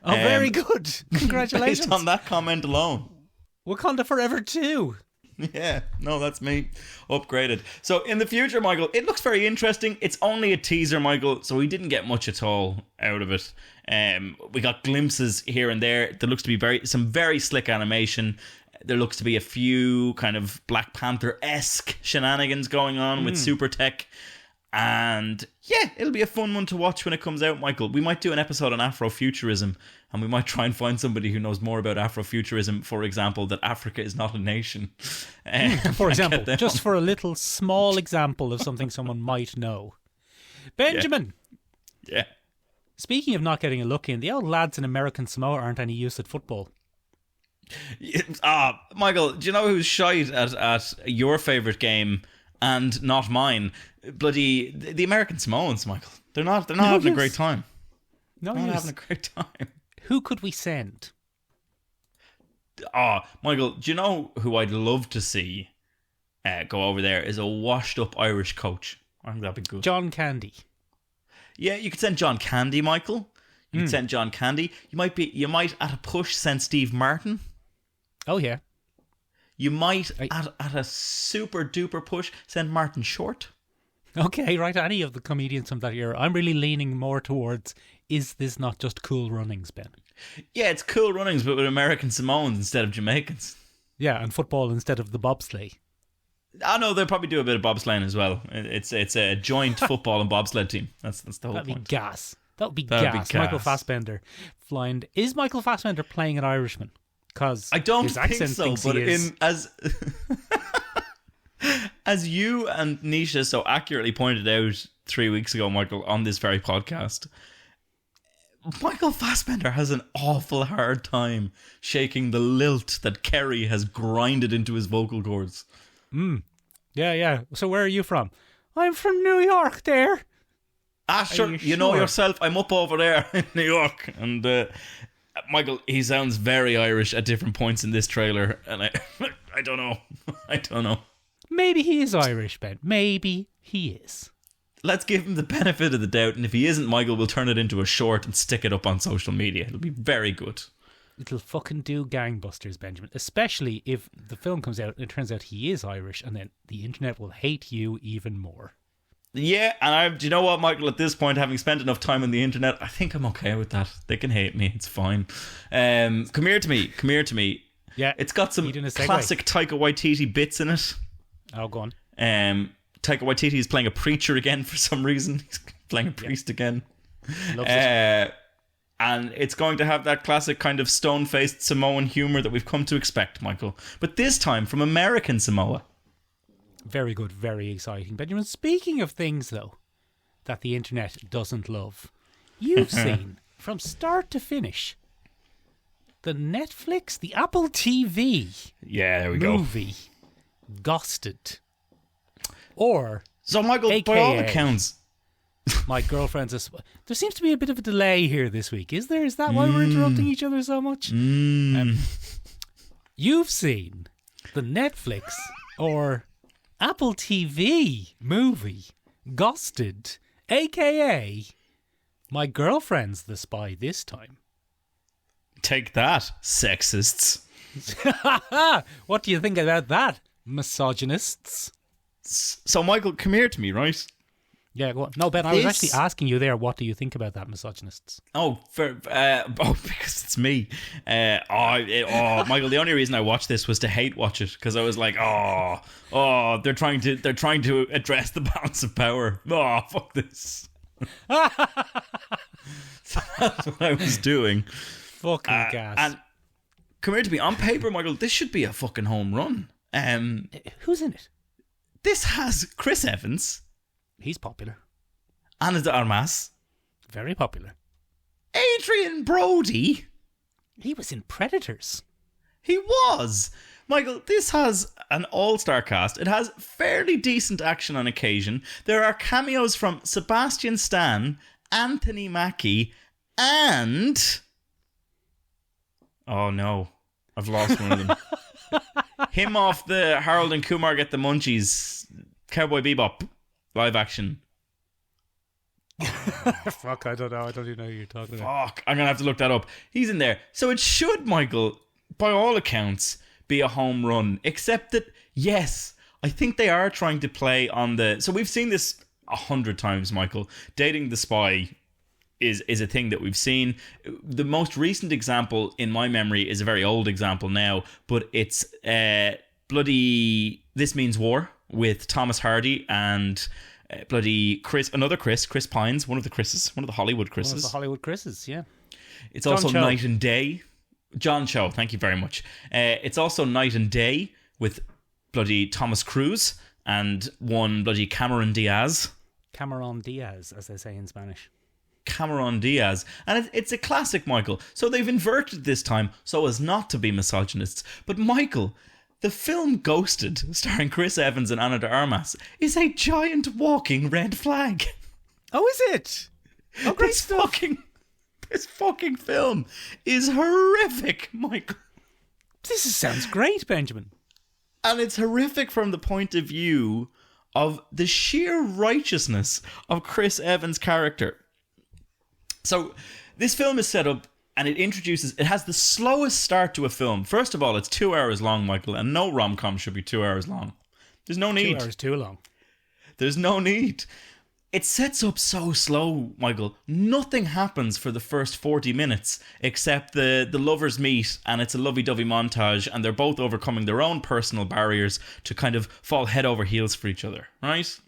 Oh, very good. Congratulations. Based on that comment alone. Wakanda Forever 2. Yeah, no, that's me. Upgraded. So in the future, Michael, it looks very interesting. It's only a teaser, Michael, so we didn't get much at all out of it. We got glimpses here and there. There looks to be some very slick animation. There looks to be a few kind of Black Panther-esque shenanigans going on with super tech. And yeah, it'll be a fun one to watch when it comes out, Michael. We might do an episode on Afrofuturism, and we might try and find somebody who knows more about Afrofuturism, for example, that Africa is not a nation. For example, just for a little small example of something someone might know. Benjamin! Yeah. Speaking of not getting a look in, the old lads in American Samoa aren't any use at football. Michael, do you know who's shite at your favourite game and not mine? Bloody the American Samoans, Michael. They're not having a great time. No, they're not having a great time. Who could we send? Michael, do you know who I'd love to see go over there is a washed up Irish coach. I think that'd be good. John Candy. Yeah, you could send John Candy, Michael. You could send John Candy. You might at a push send Steve Martin. Oh, yeah. You might at a super duper push send Martin Short. Okay, right. Any of the comedians from that era. I'm really leaning more towards, is this not just Cool Runnings, Ben? Yeah, it's Cool Runnings, but with American Samoans instead of Jamaicans. Yeah, and football instead of the bobsleigh. I know they'll probably do a bit of bobsleighing as well. It's a joint football and bobsled team. That's the whole That'd point. be gas. That'd be That'd be gas. gas. Michael Fassbender flying. Is Michael Fassbender playing an Irishman? Because I don't his think accent so, thinks but he is. as you and Nisha so accurately pointed out 3 weeks ago, Michael, on this very podcast, Michael Fassbender has an awful hard time shaking the lilt that Kerry has grinded into his vocal cords. Yeah. So where are you from? I'm from New York, there. Sure, you know yourself, I'm up over there in New York. And Michael, he sounds very Irish at different points in this trailer. And I don't know. I don't know. Maybe he is Irish, Ben. Maybe he is. Let's give him the benefit of the doubt. And if he isn't, Michael, we'll turn it into a short and stick it up on social media. It'll be very good. It'll fucking do gangbusters, Benjamin. Especially if the film comes out and it turns out he is Irish, and then the internet will hate you even more. Yeah, and do you know what, Michael? At this point, having spent enough time on the internet, I think I'm okay with that. They can hate me. It's fine. Come here to me. Yeah, it's got some classic Taika Waititi bits in it. Oh, go on. Taika Waititi is playing a preacher again for some reason. He's playing a priest again. Loves it. And it's going to have that classic kind of stone-faced Samoan humour that we've come to expect, Michael. But this time from American Samoa. Very good, very exciting. Benjamin, speaking of things, though, that the internet doesn't love, you've seen, from start to finish, the Netflix, the Apple TV there we movie, Ghosted. Or, so Michael, AKA, by all accounts... My Girlfriend's... There seems to be a bit of a delay here this week, is there? Is that why we're interrupting each other so much? You've seen the Netflix or Apple TV movie Ghosted, a.k.a. My Girlfriend's the Spy this time. Take that, sexists. What do you think about that, misogynists? So, Michael, come here to me, right? Yeah, go on. No, Ben, I was actually asking you there, what do you think about that, misogynists? Because it's me. Michael, the only reason I watched this was to hate watch it, because I was like, they're trying to address the balance of power. Oh, fuck this. So that's what I was doing. Fucking gas. And come here to me. On paper, Michael, this should be a fucking home run. Who's in it? This has Chris Evans. He's popular. Ana de Armas. Very popular. Adrian Brody. He was in Predators. He was. Michael, this has an all-star cast. It has fairly decent action on occasion. There are cameos from Sebastian Stan, Anthony Mackie, and... Oh no, I've lost one of them. Him off the Harold and Kumar Get the Munchies, Cowboy Bebop. Live action. Fuck, I don't know. I don't even know who you're talking about. Fuck, I'm going to have to look that up. He's in there. So it should, Michael, by all accounts, be a home run. Except that, yes, I think they are trying to play on the... So we've seen this 100 times, Michael. Dating the spy is a thing that we've seen. The most recent example in my memory is a very old example now, but it's bloody This Means War with Thomas Hardy and Chris Pines, one of the Hollywood Chris's. One of the Hollywood Chris's, yeah. It's John also Cho. Night and Day. John Cho, thank you very much. It's also Night and Day with bloody Thomas Cruise and one bloody Cameron Diaz. Cameron Diaz, as they say in Spanish. Cameron Diaz. And it's a classic, Michael. So they've inverted this time so as not to be misogynists. But Michael... The film Ghosted, starring Chris Evans and Ana de Armas, is a giant walking red flag. Oh, is it? Oh, great stuff. This fucking film is horrific, Michael. Sounds great, Benjamin. And it's horrific from the point of view of the sheer righteousness of Chris Evans' character. So this film is set up and it has the slowest start to a film. First of all, it's 2 hours long, Michael, and no rom-com should be 2 hours long. There's no need. 2 hours too long. There's no need. It sets up so slow, Michael. Nothing happens for the first 40 minutes except the lovers meet and it's a lovey-dovey montage and they're both overcoming their own personal barriers to kind of fall head over heels for each other, right?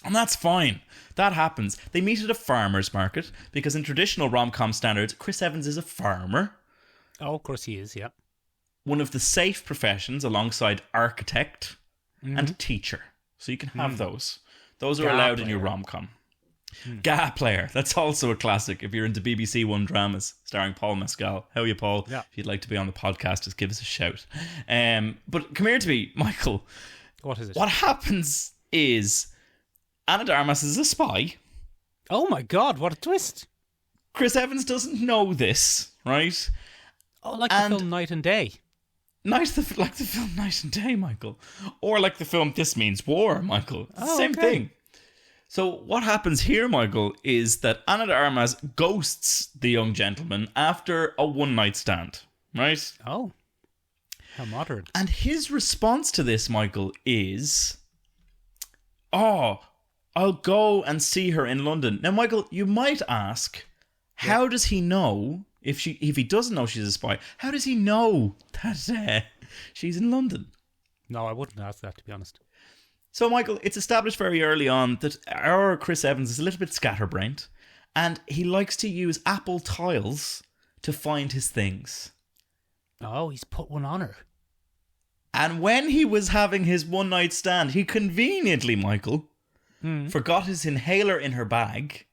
And that's fine. That happens. They meet at a farmer's market because in traditional rom-com standards, Chris Evans is a farmer. Oh, of course he is, yeah. One of the safe professions alongside architect and teacher. So you can have those. Those are allowed in your rom-com. Ga player. That's also a classic if you're into BBC One dramas starring Paul Mescal. How are you, Paul? Yeah. If you'd like to be on the podcast, just give us a shout. But come here to me, Michael. What is it? What happens is Ana de Armas is a spy. Oh my God, what a twist. Chris Evans doesn't know this, right? Oh, like the film Night and Day. Like the film Night and Day, Michael. Or like the film This Means War, Michael. It's the same thing. So what happens here, Michael, is that Ana de Armas ghosts the young gentleman after a one-night stand, right? Oh, how modern. And his response to this, Michael, is, oh, I'll go and see her in London. Now, Michael, you might ask, how does he know... If he doesn't know she's a spy, how does he know that she's in London? No, I wouldn't ask that, to be honest. So, Michael, it's established very early on that our Chris Evans is a little bit scatterbrained and he likes to use Apple tiles to find his things. Oh, he's put one on her. And when he was having his one-night stand, he conveniently, Michael, forgot his inhaler in her bag...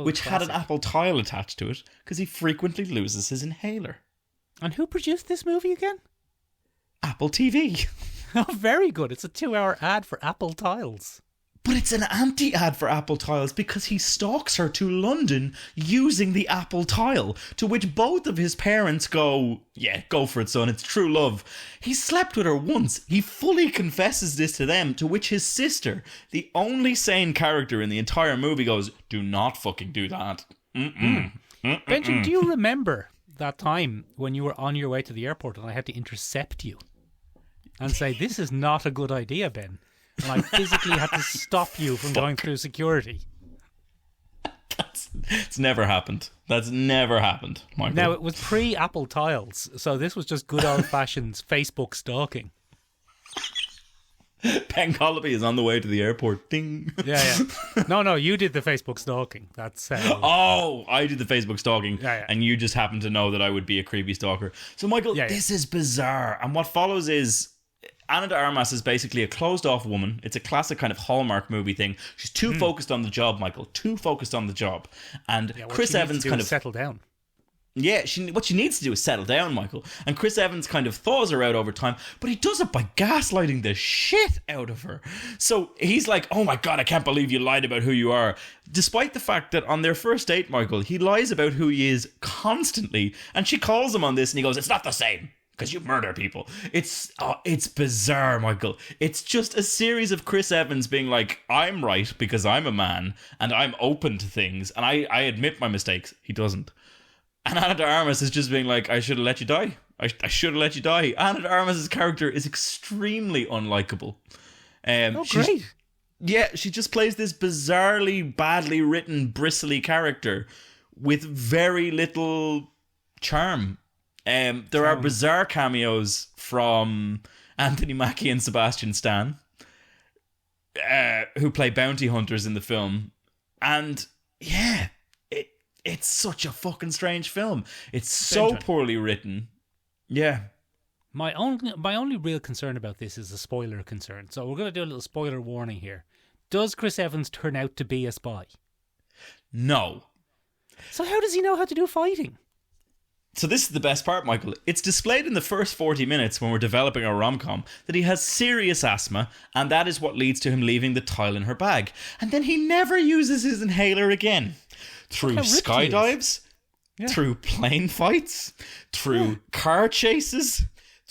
which had an Apple tile attached to it, because he frequently loses his inhaler. And who produced this movie again? Apple TV. Oh, very good. It's a 2-hour ad for Apple tiles. But it's an anti-ad for Apple tiles because he stalks her to London using the Apple tile, to which both of his parents go, yeah, go for it, son, it's true love. He slept with her once. He fully confesses this to them, to which his sister, the only sane character in the entire movie, goes, do not fucking do that. Benjamin, do you remember that time when you were on your way to the airport and I had to intercept you and say, this is not a good idea, Ben? And I physically had to stop you from going through security. It's never happened. That's never happened, Michael. Now, it was pre-Apple tiles, so this was just good old-fashioned Facebook stalking. Ben Colby is on the way to the airport. Ding. Yeah. No, you did the Facebook stalking. That's Oh, I did the Facebook stalking, Yeah. and you just happened to know that I would be a creepy stalker. So, Michael, this is bizarre. And what follows is Ana de Armas is basically a closed-off woman. It's a classic kind of Hallmark movie thing. She's too focused on the job, Michael. Too focused on the job. And Chris Evans kind of settle down. Yeah, what she needs to do is settle down, Michael. And Chris Evans kind of thaws her out over time, but he does it by gaslighting the shit out of her. So he's like, oh my God, I can't believe you lied about who you are. Despite the fact that on their first date, Michael, he lies about who he is constantly. And she calls him on this and he goes, it's not the same. Because you murder people. It's bizarre, Michael. It's just a series of Chris Evans being like, I'm right because I'm a man and I'm open to things and I admit my mistakes. He doesn't. And Ana de Armas is just being like, I should have let you die. I should have let you die. Ana de Armas' character is extremely unlikable. Great. Yeah, she just plays this bizarrely, badly written, bristly character with very little charm. There are bizarre cameos from Anthony Mackie and Sebastian Stan, who play bounty hunters in the film. And yeah, it's such a fucking strange film. It's so Benjamin, poorly written. Yeah. My only real concern about this is a spoiler concern. So we're going to do a little spoiler warning here. Does Chris Evans turn out to be a spy? No. So how does he know how to do fighting? So this is the best part, Michael. It's displayed in the first 40 minutes when we're developing our rom-com that he has serious asthma, and that is what leads to him leaving the tile in her bag. And then he never uses his inhaler again. Through skydives, through plane fights, through car chases,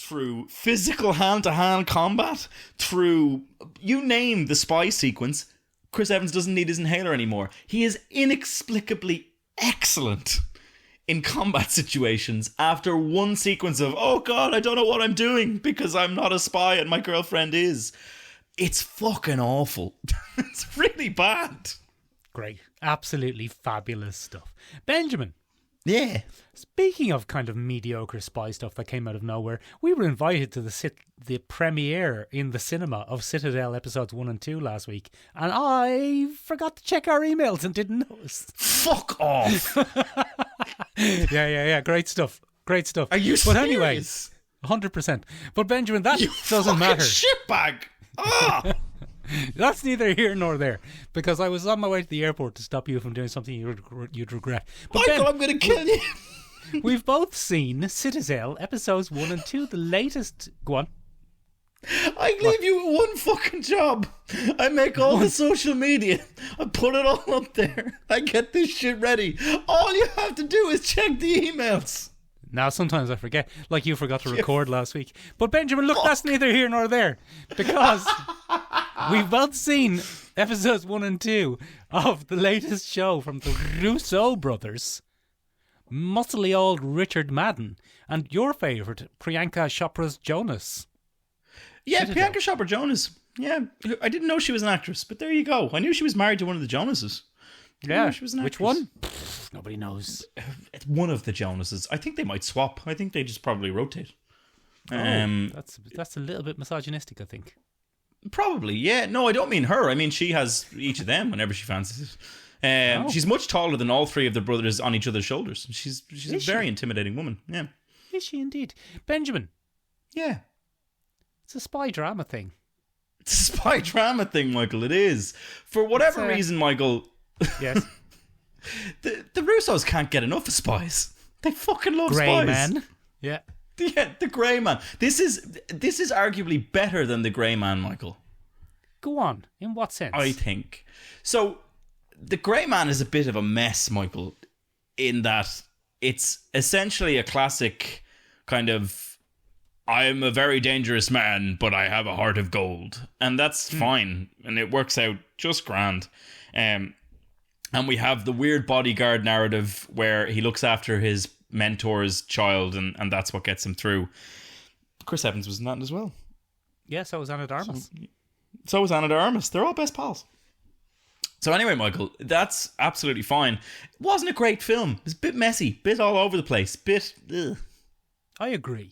through physical hand-to-hand combat, through, you name the spy sequence, Chris Evans doesn't need his inhaler anymore. He is inexplicably excellent in combat situations after one sequence of, oh God, I don't know what I'm doing because I'm not a spy and my girlfriend is. It's fucking awful. It's really bad. Great. Absolutely fabulous stuff. Benjamin. Yeah. Speaking of kind of mediocre spy stuff that came out of nowhere, we were invited to the premiere in the cinema of Citadel episodes 1 and 2 last week, and I forgot to check our emails and didn't notice. Fuck off. Yeah. Great stuff. Are you serious? But anyway, 100%. But Benjamin, that doesn't matter. Shitbag. Ah. That's neither here nor there, because I was on my way to the airport to stop you from doing something you'd regret. But Michael, Ben, I'm going to kill you. We've both seen Citadel episodes 1 and 2, the latest. Go on. I leave you with one fucking job. I make all the social media. I put it all up there. I get this shit ready. All you have to do is check the emails. Now, sometimes I forget, like you forgot to record last week. But Benjamin, look, that's neither here nor there, because we've both seen episodes 1 and 2 of the latest show from the Russo brothers, muscly old Richard Madden, and your favourite, Priyanka Chopra's Jonas. Yeah, Citadel. Priyanka Chopra Jonas. Yeah, I didn't know she was an actress, but there you go. I knew she was married to one of the Jonases. Yeah, She was an which actress. one? Nobody knows. It's one of the Jonases. I think they might swap. I think they just probably rotate. That's a little bit misogynistic, I think. Probably, yeah. No, I don't mean her. I mean she has each of them whenever she fancies it. She's much taller than all three of the brothers on each other's shoulders. She's a very intimidating woman. Yeah. Is she indeed? Benjamin, Yeah. it's a spy drama thing. It's a spy drama thing, Michael. It is. For whatever reason, Michael, Yes. the Russos can't get enough of spies. They fucking love Grey spies. man. Yeah. Yeah, the Grey Man. This is arguably better than the Grey Man, Michael. Go on. In what sense? I think. So, the Grey Man is a bit of a mess, Michael, in that it's essentially a classic kind of, I'm a very dangerous man, but I have a heart of gold. And that's fine. And it works out just grand. And we have the weird bodyguard narrative where he looks after his mentor's child, and that's what gets him through. Chris Evans was in that as well. Yeah, so was Anna de Armas. So was Anna de Armas. They're all best pals. So anyway, Michael, that's absolutely fine. It wasn't a great film. It was a bit messy, bit all over the place, bit... Ugh. I agree.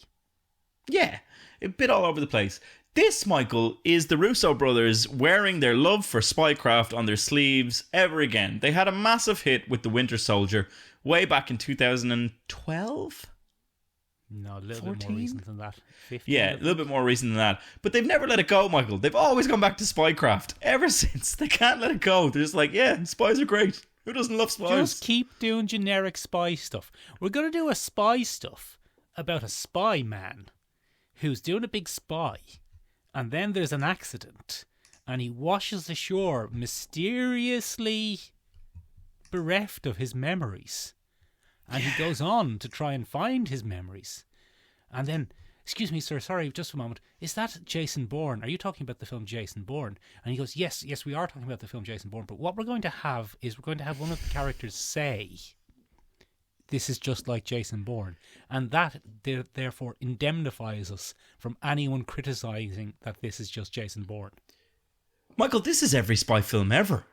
Yeah, a bit all over the place. This, Michael, is the Russo brothers wearing their love for spycraft on their sleeves ever again. They had a massive hit with The Winter Soldier way back in 2012? No, a little 14? bit more recent than that. 15, Yeah, a little bit more recent than that. But they've never let it go, Michael. They've always gone back to spycraft. Ever since. They can't let it go. They're just like, yeah, spies are great. Who doesn't love spies? Just keep doing generic spy stuff. We're going to do a spy stuff about a spy man who's doing a big spy, and then there's an accident, and he washes ashore mysteriously bereft of his memories. And he goes on to try and find his memories. And then, excuse me, sir, sorry, just a moment. Is that Jason Bourne? Are you talking about the film Jason Bourne? And he goes, yes, we are talking about the film Jason Bourne. But what we're going to have is we're going to have one of the characters say, this is just like Jason Bourne. And that therefore indemnifies us from anyone criticising that this is just Jason Bourne. Michael, this is every spy film ever.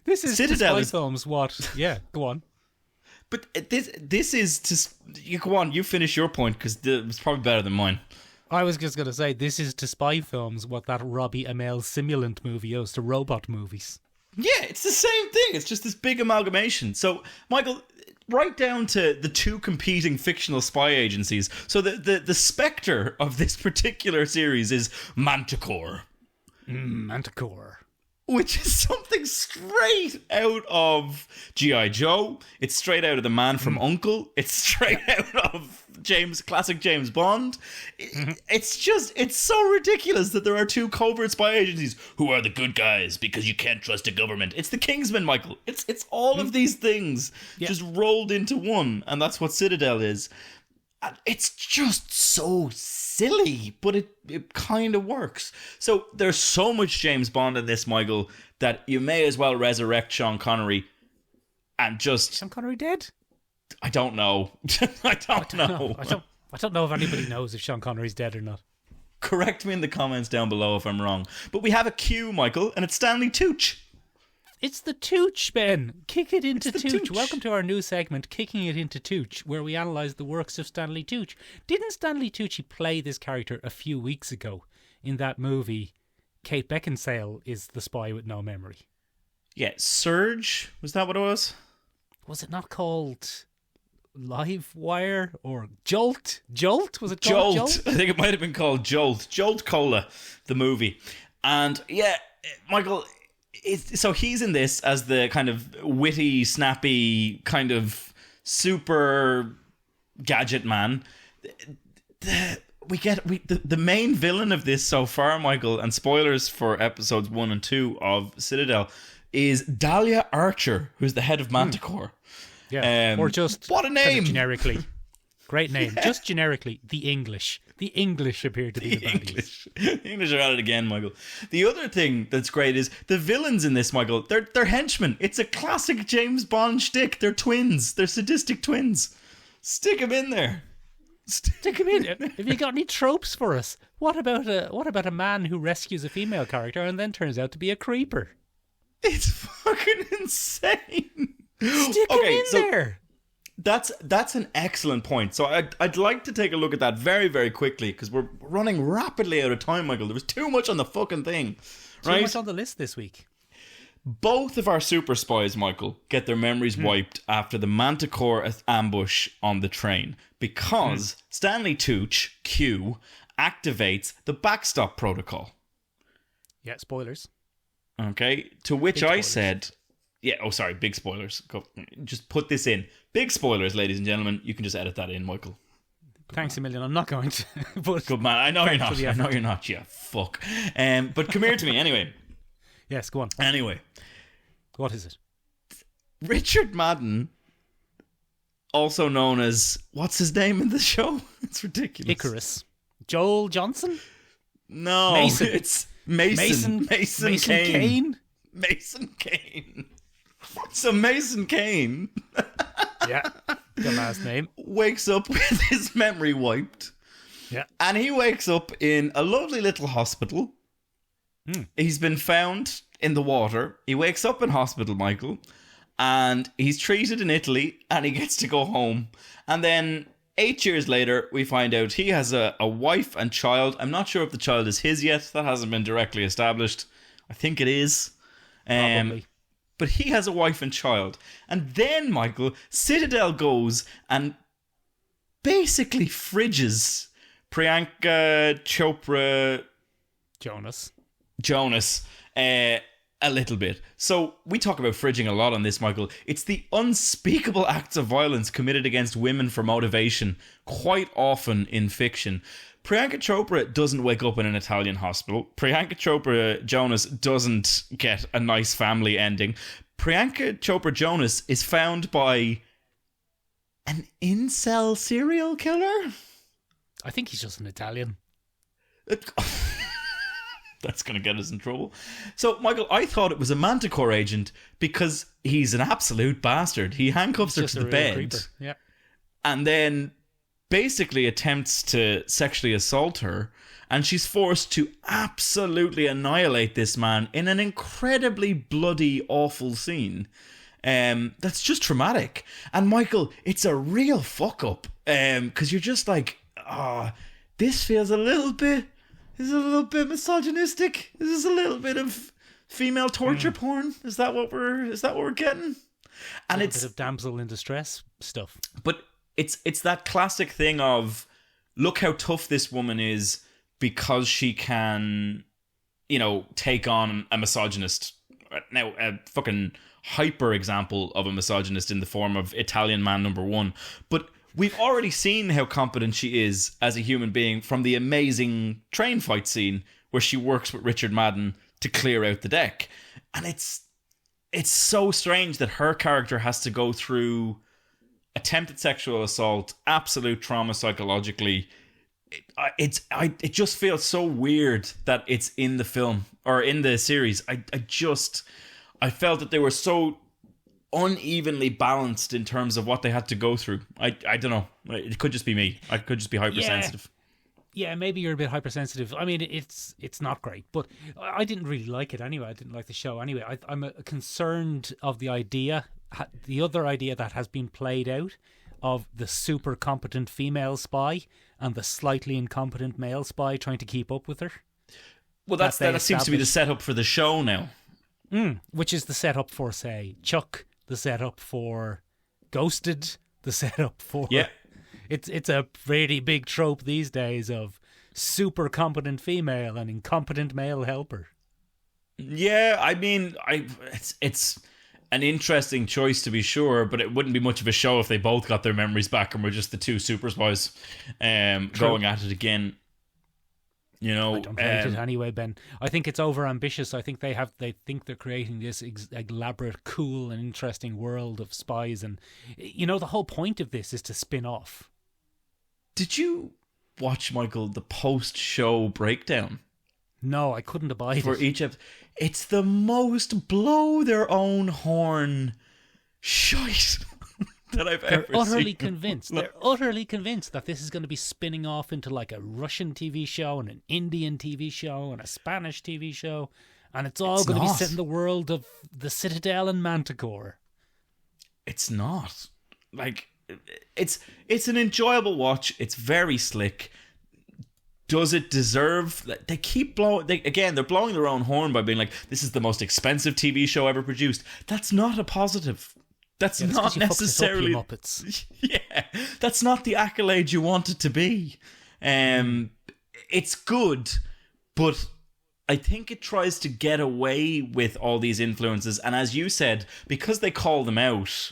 This is Citadel spy films. What? Yeah, go on. But this is just... You go on, you finish your point, because it's probably better than mine. I was just going to say, this is to spy films what that Robbie Amell simulant movie is to robot movies. Yeah, it's the same thing. It's just this big amalgamation. So, Michael, right down to the two competing fictional spy agencies. So the spectre of this particular series is Manticore. Manticore. Which is something straight out of G.I. Joe. It's straight out of The Man from U.N.C.L.E. It's straight out of classic James Bond. It's so ridiculous that there are two covert spy agencies who are the good guys because you can't trust a government. It's the Kingsman, Michael. It's all of these things just rolled into one, and that's what Citadel is. And it's just so silly, but it kind of works. So there's so much James Bond in this, Michael, that you may as well resurrect Sean Connery and just... Sean Connery dead? I don't know. I don't know. I don't know if anybody knows if Sean Connery's dead or not. Correct me in the comments down below if I'm wrong. But we have a cue, Michael, and it's Stanley Tucci. It's the Tooch, Ben. Kick it into It's the Tooch. Tooch. Welcome to our new segment, Kicking It into Tooch, where we analyse the works of Stanley Tucci. Didn't Stanley Tucci play this character a few weeks ago in that movie, Kate Beckinsale is the spy with no memory? Yeah, Surge? Was that what it was? Was it not called Live Wire or Jolt? Jolt? Was it called Jolt? I think it might have been called Jolt. Jolt Cola, the movie. And yeah, Michael... So he's in this as the kind of witty, snappy, kind of super gadget man. The main villain of this so far, Michael, and spoilers for episodes 1 and 2 of Citadel, is Dahlia Archer, who's the head of Manticore. Yeah, or just... What a name! Kind of generically. Great name. Yeah. Just generically, the English. The English appear to be the English. The English are at it again, Michael. The other thing that's great is the villains in this, Michael. They're henchmen. It's a classic James Bond shtick. They're twins. They're sadistic twins. Stick them in there. Stick them in. Have you got any tropes for us? What about a man who rescues a female character and then turns out to be a creeper? It's fucking insane. Stick them in there. That's an excellent point. So I'd like to take a look at that very, very quickly because we're running rapidly out of time, Michael. There was too much on the fucking thing. Right? Too much on the list this week. Both of our super spies, Michael, get their memories wiped after the Manticore ambush on the train because Stanley Tucci, Q, activates the backstop protocol. Yeah, spoilers. Okay, to which Big I spoilers. said... Yeah, oh, sorry, big spoilers. Just put this in. Big spoilers, ladies and gentlemen. You can just edit that in, Michael. Thanks a million. I'm not going to. But Good man. I know you're thanks for not. the I know effort. you're not, you fuck. But come here to me, anyway. Yes, go on. Anyway. What is it? Richard Madden, also known as... What's his name in the show? It's ridiculous. Icarus. Joel Johnson? No, Mason. it's Mason. Mason Kane. Mason Kane. So Mason Kane Yeah. The last name. wakes up with his memory wiped. Yeah. And he wakes up in a lovely little hospital. He's been found in the water. He wakes up in hospital, Michael, and he's treated in Italy, and he gets to go home. And then 8 years later, we find out he has a wife and child. I'm not sure if the child is his yet. That hasn't been directly established. I think it is. Probably. But he has a wife and child. And then, Michael, Citadel goes and basically fridges Priyanka Chopra Jonas a little bit. So we talk about fridging a lot on this, Michael. It's the unspeakable acts of violence committed against women for motivation, quite often in fiction. Priyanka Chopra doesn't wake up in an Italian hospital. Priyanka Chopra Jonas doesn't get a nice family ending. Priyanka Chopra Jonas is found by an incel serial killer? I think he's just an Italian. That's going to get us in trouble. So, Michael, I thought it was a Manticore agent because he's an absolute bastard. He handcuffs her Just to a the real bed creeper. Yeah. and then basically attempts to sexually assault her, and she's forced to absolutely annihilate this man in an incredibly bloody, awful scene. That's just traumatic. And Michael, it's a real fuck up. Because you're just like, this feels a little bit misogynistic. This is a little bit of female torture porn. Is that what we're getting? And it's a bit of damsel in distress stuff. But it's that classic thing of, look how tough this woman is because she can, take on a misogynist. Now, a fucking hyper example of a misogynist in the form of Italian man number one. But we've already seen how competent she is as a human being from the amazing train fight scene where she works with Richard Madden to clear out the deck. And it's so strange that her character has to go through attempted sexual assault, absolute trauma psychologically. It just feels so weird that it's in the film or in the series. I felt that they were so unevenly balanced in terms of what they had to go through. I don't know. It could just be me. I could just be hypersensitive. Yeah, maybe you're a bit hypersensitive. I mean, it's not great, but I didn't really like it anyway. I didn't like the show anyway. I'm concerned of the idea, the other idea that has been played out of the super competent female spy and the slightly incompetent male spy trying to keep up with her. Well, that seems to be the setup for the show now. Which is the setup for, say, Chuck, the setup for Ghosted, the setup for... Yeah. It's a pretty big trope these days of super competent female and incompetent male helper. Yeah, I mean, it's an interesting choice to be sure, but it wouldn't be much of a show if they both got their memories back and were just the two super spies going at it again. You know, I don't rate it anyway, Ben. I think it's over ambitious. I think they think they're creating this elaborate, cool, and interesting world of spies, and you know the whole point of this is to spin off. Did you watch, Michael, the post-show breakdown? No, I couldn't abide for it. each episode. It's the most blow their own horn shite that I've ever seen. They're utterly convinced that this is going to be spinning off into like a Russian TV show and an Indian TV show and a Spanish TV show, and it's all going to be set in the world of the Citadel and Manticore. It's not. Like, it's an enjoyable watch. It's very slick. Does it deserve... They keep blowing... They're blowing their own horn by being like, this is the most expensive TV show ever produced. That's not a positive. That's not necessarily... Yeah, that's not the accolade you want it to be. It's good, but I think it tries to get away with all these influences. And as you said, because they call them out...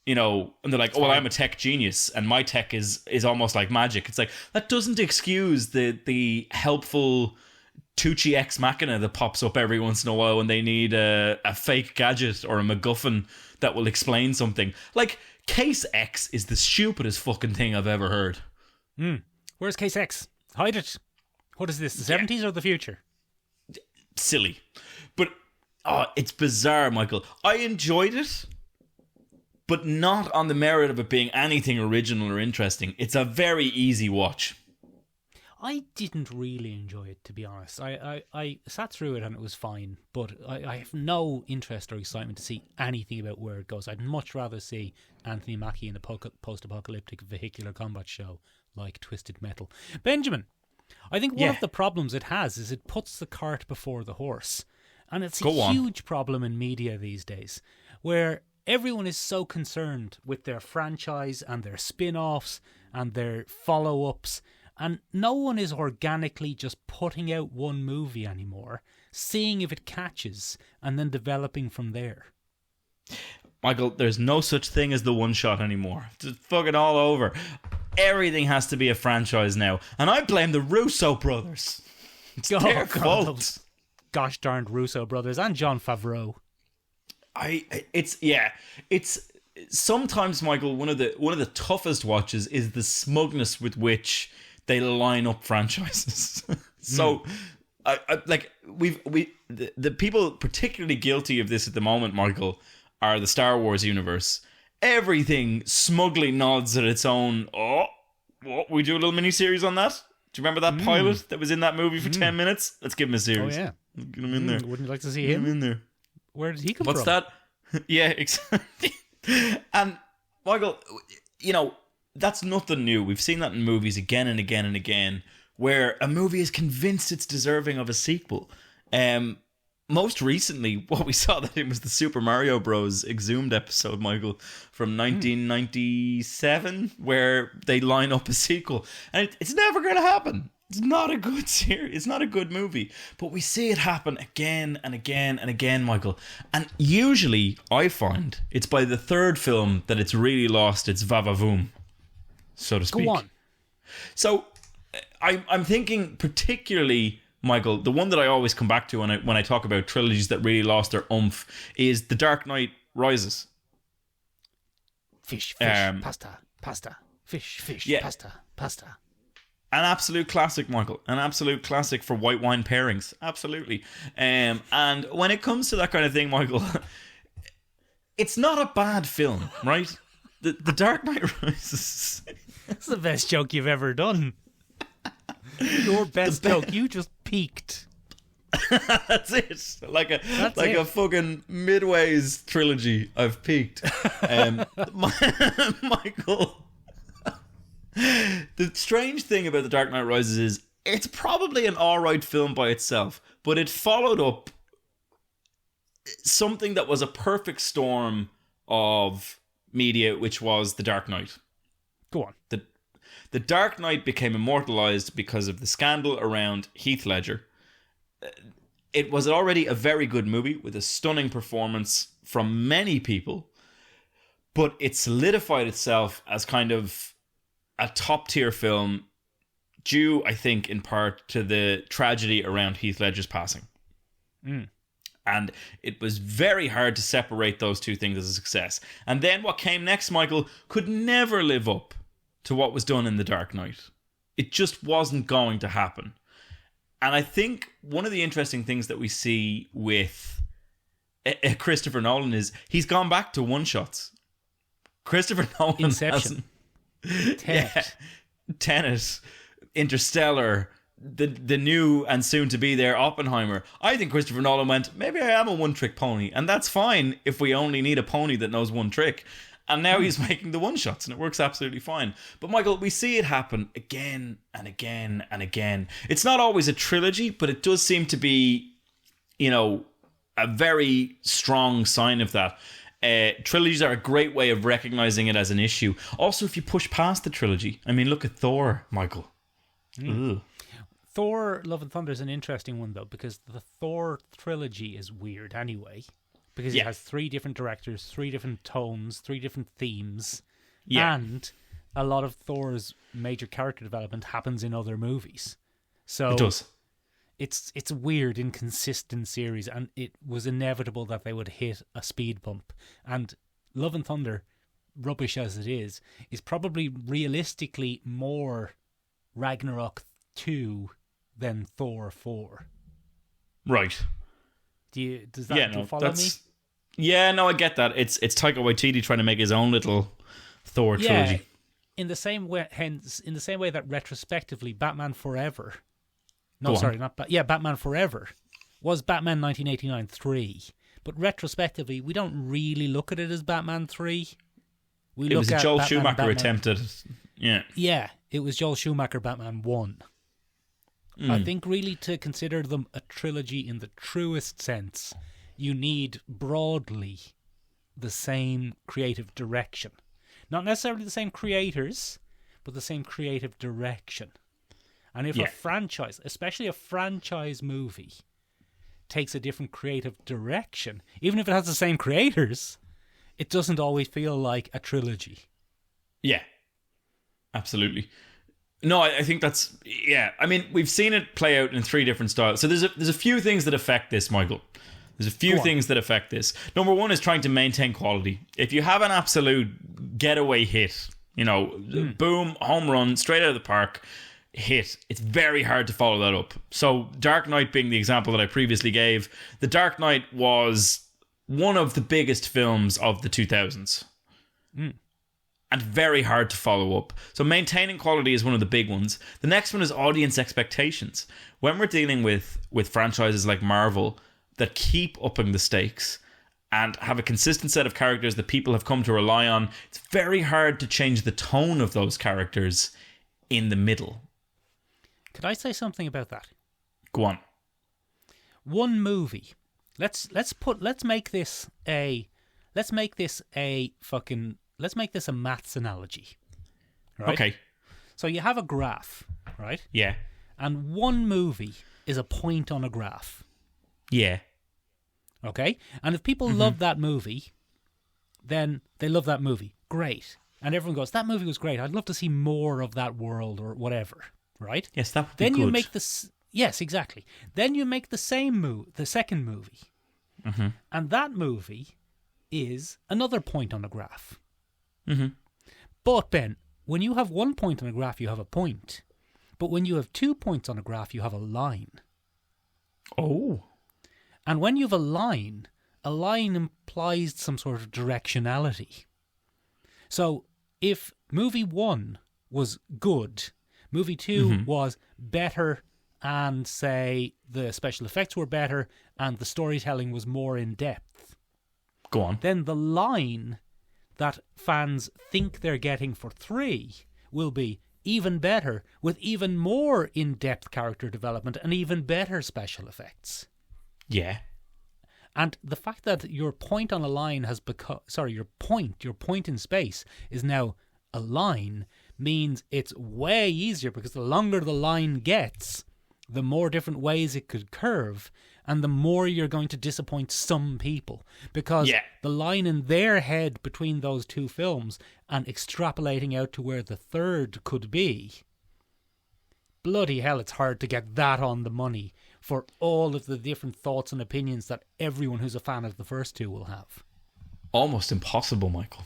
You know, and they're like, oh, well, I'm a tech genius and my tech is almost like magic. It's like, that doesn't excuse the helpful Tucci ex machina that pops up every once in a while when they need a fake gadget or a MacGuffin that will explain something. Like, Case X is the stupidest fucking thing I've ever heard. Where's Case X? Hide it. What is this, the 70s or the future? Silly. But, it's bizarre, Michael. I enjoyed it, but not on the merit of it being anything original or interesting. It's a very easy watch. I didn't really enjoy it, to be honest. I sat through it and it was fine, but I have no interest or excitement to see anything about where it goes. I'd much rather see Anthony Mackie in a post-apocalyptic vehicular combat show like Twisted Metal. Benjamin, I think one of the problems it has is it puts the cart before the horse. And it's a huge problem in media these days, where everyone is so concerned with their franchise and their spin-offs and their follow-ups, and no one is organically just putting out one movie anymore, seeing if it catches, and then developing from there. Michael, there's no such thing as the one-shot anymore. It's fucking all over. Everything has to be a franchise now, and I blame the Russo brothers. It's their fault. Gosh darned Russo brothers and Jon Favreau. It's sometimes, Michael, one of the toughest watches is the smugness with which they line up franchises. So, the people particularly guilty of this at the moment, Michael, are the Star Wars universe. Everything smugly nods at its own. We do a little mini series on that. Do you remember that pilot that was in that movie for 10 minutes? Let's give him a series. Oh yeah, get him in there. Wouldn't you like to see him? Get him in there. Where did he come from? What's that? Yeah, exactly. And Michael, you know, that's nothing new. We've seen that in movies again and again and again, where a movie is convinced it's deserving of a sequel. Most recently, what we saw that it was the Super Mario Bros. Exhumed episode, Michael, from 1997, where they line up a sequel, and it's never going to happen. It's not a good series. It's not a good movie. But we see it happen again and again and again, Michael. And usually, I find, it's by the third film that it's really lost its va-va-voom, so to speak. Go on. So, I'm thinking particularly, Michael, the one that I always come back to when I talk about trilogies that really lost their oomph is The Dark Knight Rises. fish, pasta, fish, Yeah. pasta. An absolute classic, Michael. An absolute classic for white wine pairings. Absolutely. And when it comes to that kind of thing, Michael, it's not a bad film, right? The Dark Knight Rises. That's the best joke you've ever done. Your best joke. You just peaked. That's it. Like a fucking midways trilogy. I've peaked. Michael. The strange thing about The Dark Knight Rises is it's probably an alright film by itself, but it followed up something that was a perfect storm of media, which was The Dark Knight. Go on. The Dark Knight became immortalized because of the scandal around Heath Ledger. It was already a very good movie with a stunning performance from many people, but it solidified itself as kind of a top-tier film due, I think, in part to the tragedy around Heath Ledger's passing. And it was very hard to separate those two things as a success. And then what came next, Michael, could never live up to what was done in The Dark Knight. It just wasn't going to happen. And I think one of the interesting things that we see with Christopher Nolan is he's gone back to one-shots. Christopher Nolan Inception. Tenet, Interstellar, the new and soon to be there Oppenheimer. I think Christopher Nolan went, maybe I am a one-trick pony, and that's fine if we only need a pony that knows one trick. And now he's making the one-shots, and it works absolutely fine. But Michael, we see it happen again and again and again. It's not always a trilogy, but it does seem to be, a very strong sign of that. Trilogies are a great way of recognizing it as an issue. Also, if you push past the trilogy, I mean, look at Thor, Michael. Thor Love and Thunder is an interesting one, though, because the Thor trilogy is weird anyway, because it has 3 different directors, 3 different tones, 3 different themes, and a lot of Thor's major character development happens in other movies. So it does. It's a weird, inconsistent series, and it was inevitable that they would hit a speed bump. And Love and Thunder, rubbish as it is probably realistically more Ragnarok 2 than Thor 4. Right. Does that follow me? Yeah, no, I get that. It's Taika Waititi trying to make his own little Thor trilogy. In the same way, that retrospectively, Batman Forever. Batman Forever was Batman 1989 3, but retrospectively, we don't really look at it as Batman 3. It was a Joel Schumacher attempt at Yeah, it was Joel Schumacher Batman 1. I think really to consider them a trilogy in the truest sense, you need broadly the same creative direction. Not necessarily the same creators, but the same creative direction. And if a franchise, especially a franchise movie, takes a different creative direction, even if it has the same creators, it doesn't always feel like a trilogy. Yeah, absolutely. No, I think that's... Yeah, I mean, we've seen it play out in 3 different styles. So there's a few things that affect this, Michael. There's a few things that affect this. Number one is trying to maintain quality. If you have an absolute getaway hit, boom, home run, straight out of the park... hit, it's very hard to follow that up. So Dark Knight being the example that I previously gave, The Dark Knight was one of the biggest films of the 2000s and very hard to follow up. So maintaining quality is one of the big ones. The next one is audience expectations. When we're dealing with franchises like Marvel that keep upping the stakes and have a consistent set of characters that people have come to rely on, it's very hard to change the tone of those characters in the middle. Could I say something about that? Go on. One movie. Let's make this a maths analogy. Right? Okay. So you have a graph, right? Yeah. And one movie is a point on a graph. Yeah. Okay? And if people love that movie, then they love that movie. Great. And everyone goes, that movie was great. I'd love to see more of that world or whatever. Right? Yes, that would be then good. You make this. Yes, exactly. Then you make the second movie, and that movie is another point on a graph. But, Ben, when you have 1 point on a graph, you have a point. But when you have 2 points on a graph, you have a line. Oh. And when you have a line implies some sort of directionality. So if movie 1 was good, movie 2 was better, and say the special effects were better and the storytelling was more in depth, Go on. then the line that fans think they're getting for 3 will be even better, with even more in-depth character development and even better special effects. Yeah. And the fact that your point on a line has become... Sorry, your point in space is now a line means it's way easier, because the longer the line gets, the more different ways it could curve, and the more you're going to disappoint some people. Because the line in their head between those two films and extrapolating out to where the third could be, bloody hell, it's hard to get that on the money for all of the different thoughts and opinions that everyone who's a fan of the first two will have. Almost impossible, Michael.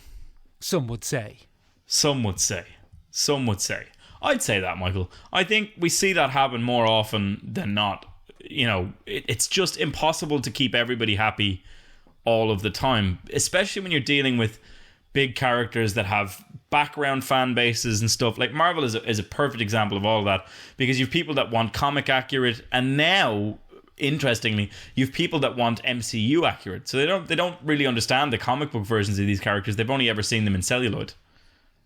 Some would say. Some would say. Some would say. I'd say that, Michael. I think we see that happen more often than not. You know, it's just impossible to keep everybody happy all of the time, especially when you're dealing with big characters that have background fan bases and stuff. Like Marvel is a perfect example of all that, because you've people that want comic accurate, and now, interestingly, you've people that want MCU accurate. So they don't really understand the comic book versions of these characters. They've only ever seen them in celluloid.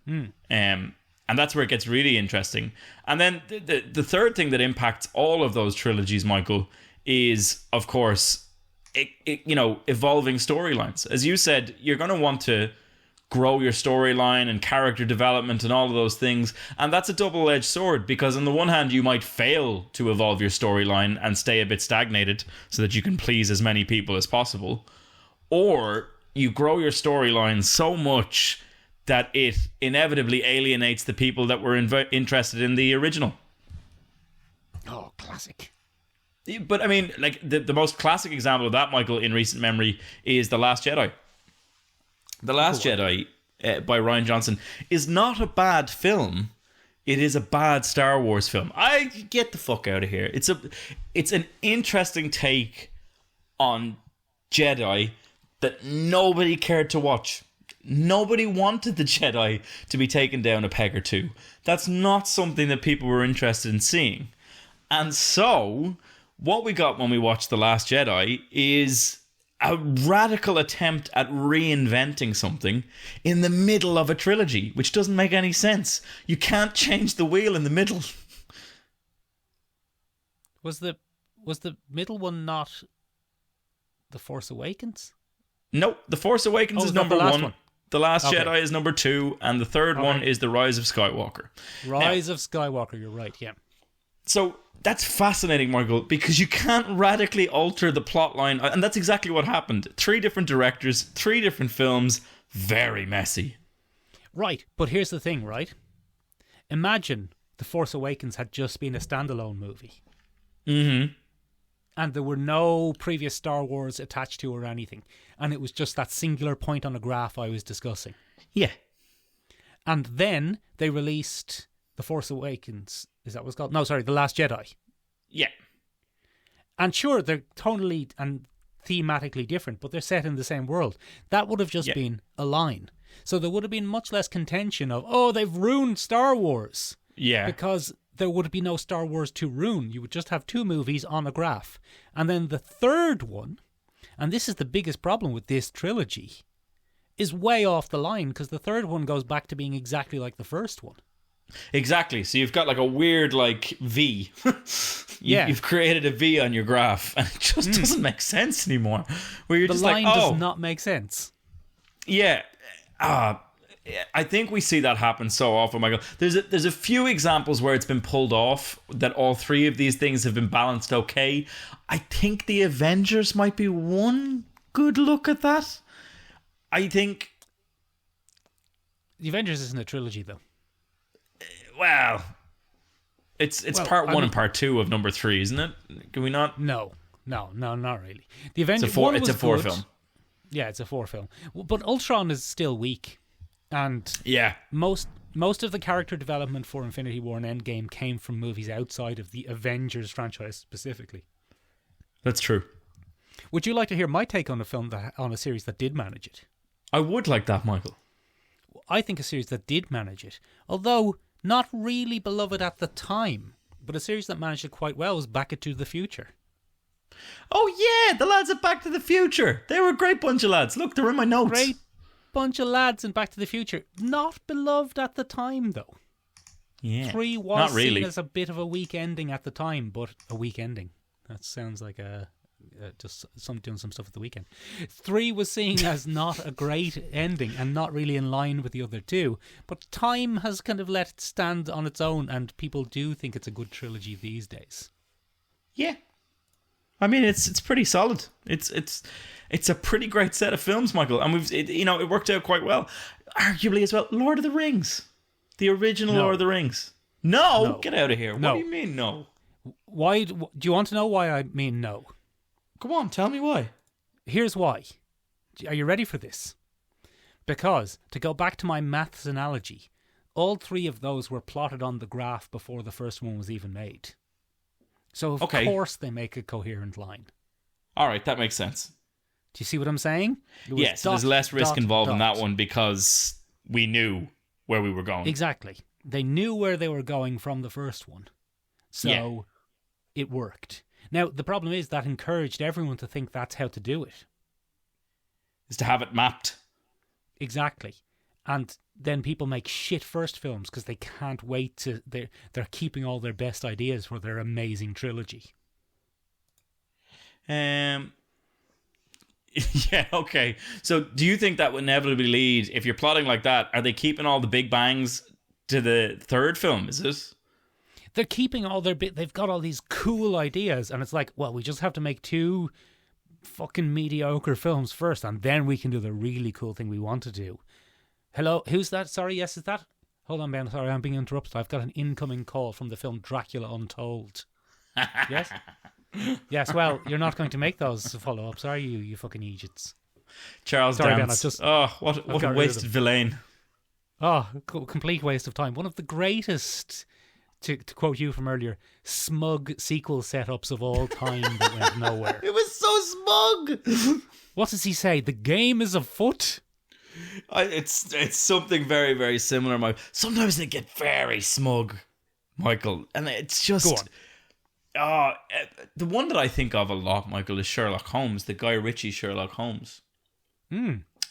And that's where it gets really interesting. And then the third thing that impacts all of those trilogies, Michael, is, of course, evolving storylines. As you said, you're going to want to grow your storyline and character development and all of those things. And that's a double-edged sword, because on the one hand, you might fail to evolve your storyline and stay a bit stagnated so that you can please as many people as possible. Or you grow your storyline so much that it inevitably alienates the people that were interested in the original. Oh, classic. But I mean, like the most classic example of that, Michael, in recent memory is The Last Jedi. The Last Jedi by Rian Johnson is not a bad film. It is a bad Star Wars film. I get the fuck out of here. It's an interesting take on Jedi that nobody cared to watch. Nobody wanted the Jedi to be taken down a peg or two. That's not something that people were interested in seeing. And so, what we got when we watched The Last Jedi is a radical attempt at reinventing something in the middle of a trilogy, which doesn't make any sense. You can't change the wheel in the middle. Was the middle one not The Force Awakens? No, The Force Awakens is number one. The Last Jedi is number 2, and the third one is The Rise of Skywalker. Rise of Skywalker, you're right, yeah. So that's fascinating, Michael, because you can't radically alter the plot line, and that's exactly what happened. 3 different directors, 3 different films, very messy. Right, but here's the thing, right? Imagine The Force Awakens had just been a standalone movie. Mm-hmm. And there were no previous Star Wars attached to or anything. And it was just that singular point on a graph I was discussing. Yeah. And then they released The Force Awakens. Is that what it's called? No, sorry, The Last Jedi. Yeah. And sure, they're tonally and thematically different, but they're set in the same world. That would have just been a line. So there would have been much less contention of, oh, they've ruined Star Wars. Yeah. Because there would be no Star Wars to ruin. You would just have 2 movies on a graph. And then the third one, and this is the biggest problem with this trilogy, is way off the line, because the third one goes back to being exactly like the first one. Exactly. So you've got like a weird like V. You've created a V on your graph, and it just doesn't make sense anymore. Where you're just like, the line does not make sense. Yeah. I think we see that happen so often, Michael. There's a few examples where it's been pulled off, that all 3 of these things have been balanced okay. I think the Avengers might be one good look at that. I think the Avengers isn't a trilogy, though. Well, it's part 1 and part 2 of number 3, isn't it? Can we not? No, not really. The Avengers. It's a 4 film. Yeah, it's a 4 film. But Ultron is still weak. And Yeah. most of the character development for Infinity War and Endgame came from movies outside of the Avengers franchise specifically. That's true. Would you like to hear my take on a series that did manage it? I would like that, Michael. I think a series that did manage it, although not really beloved at the time, but a series that managed it quite well was Back to the Future. Oh, yeah, the lads at Back to the Future. They were a great bunch of lads. Look, they're in my notes. Great bunch of lads in Back to the Future. Not beloved at the time, though. Yeah. 3 was Not really. seen as a bit of a weak ending at the time, but a weak ending. That sounds like just doing some stuff at the weekend. 3 was seen as not a great ending and not really in line with the other two, but time has kind of let it stand on its own, and people do think it's a good trilogy these days. Yeah. I mean, it's pretty solid. It's a pretty great set of films, Michael, and it worked out quite well. Arguably as well, Lord of the Rings, the original No. Lord of the Rings. No, No. get out of here. No. What do you mean no? Why? Do you want to know why I mean no? Come on, tell me why. Here's why. Are you ready for this? Because, to go back to my maths analogy, all 3 of those were plotted on the graph before the first one was even made. So, of course, they make a coherent line. All right, that makes sense. Do you see what I'm saying? Yes, there's less risk involved in that one because we knew where we were going. Exactly. They knew where they were going from the first one. So, it worked. Now, the problem is that encouraged everyone to think that's how to do it. Is to have it mapped. Exactly. And then people make shit first films because they can't wait to... They're keeping all their best ideas for their amazing trilogy. Yeah, okay. So do you think that would inevitably lead, if you're plotting like that, are they keeping all the big bangs to the third film, is it? They're keeping all their they've got all these cool ideas, and it's like, well, we just have to make 2 fucking mediocre films first, and then we can do the really cool thing we want to do. Hello, who's that? Sorry, yes, is that? Hold on, Ben, sorry, I'm being interrupted. I've got an incoming call from the film Dracula Untold. Yes? Yes, well, you're not going to make those follow-ups, are you, you fucking idiots? Charles Sorry, Dance. What a wasted villain. Oh, complete waste of time. One of the greatest, to quote you from earlier, smug sequel setups of all time that went nowhere. It was so smug. What does he say? The game is afoot? It's something very, very similar, Michael. Sometimes they get very smug, Michael, and it's just... Go on. The one that I think of a lot, Michael, is Sherlock Holmes, the Guy Ritchie Sherlock Holmes.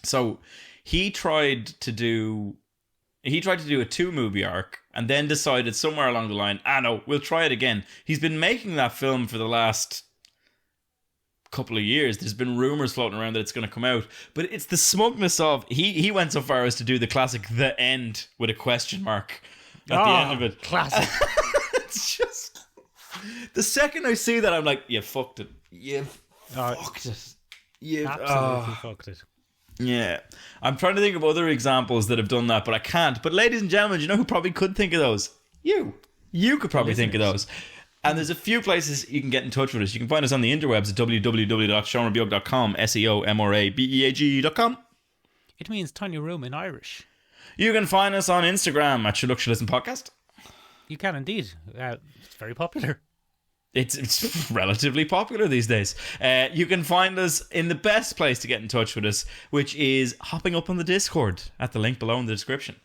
So he tried to do a 2-movie arc and then decided somewhere along the line, no, we'll try it again. He's been making that film for the last couple of years. There's been rumors floating around that it's going to come out, but it's the smugness of he went so far as to do the classic "the end" with a question mark at the end of it. Classic. It's just... The second I see that, I'm like, you fucked it. You fucked it. You Absolutely fucked it. Yeah. I'm trying to think of other examples that have done that, but I can't. But ladies and gentlemen, you know who probably could think of those? You. You could probably think of those. And there's a few places you can get in touch with us. You can find us on the interwebs at www.seomrabeag.com, SEOMRABEAG.com. It means tiny room in Irish. You can find us on Instagram at Podcast. You can indeed. It's very popular. It's relatively popular these days. You can find us in the best place to get in touch with us, which is hopping up on the Discord at the link below in the description.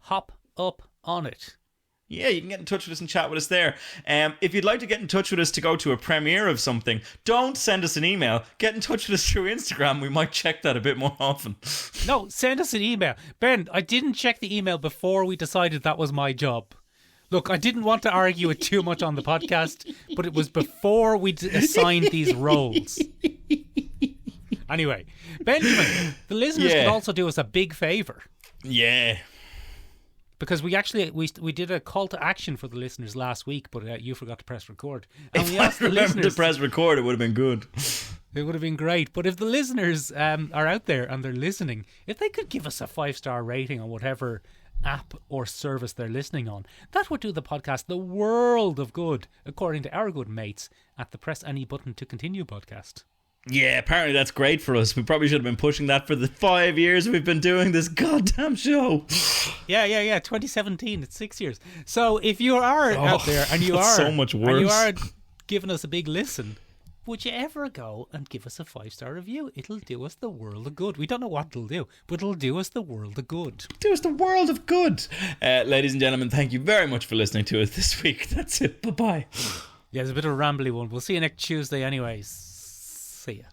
Hop up on it. Yeah, you can get in touch with us and chat with us there. If you'd like to get in touch with us to go to a premiere of something, don't send us an email. Get in touch with us through Instagram. We might check that a bit more often. No, send us an email. Ben, I didn't check the email before we decided that was my job. Look, I didn't want to argue it too much on the podcast, but it was before we assigned these roles. Anyway, Benjamin, the listeners could also do us a big favour. Yeah. Because we did a call to action for the listeners last week, but you forgot to press record. And If we I asked the remember to listeners, press record, it would have been good. it would have been great. But if the listeners are out there and they're listening, if they could give us a 5-star rating on whatever app or service they're listening on, that would do the podcast the world of good, according to our good mates at the Press Any Button to Continue podcast. Yeah, apparently that's great for us. We probably should have been pushing that for the 5 years we've been doing this goddamn show. Yeah. 2017. It's 6 years. So if you are out there and you are so much worse. and you are giving us a big listen, would you ever go and give us a 5-star review? It'll do us the world of good. We don't know what it'll do, but it'll do us the world of good. Do us the world of good. Ladies and gentlemen, thank you very much for listening to us this week. That's it. Bye-bye. Yeah, it's a bit of a rambly one. We'll see you next Tuesday anyways. See ya.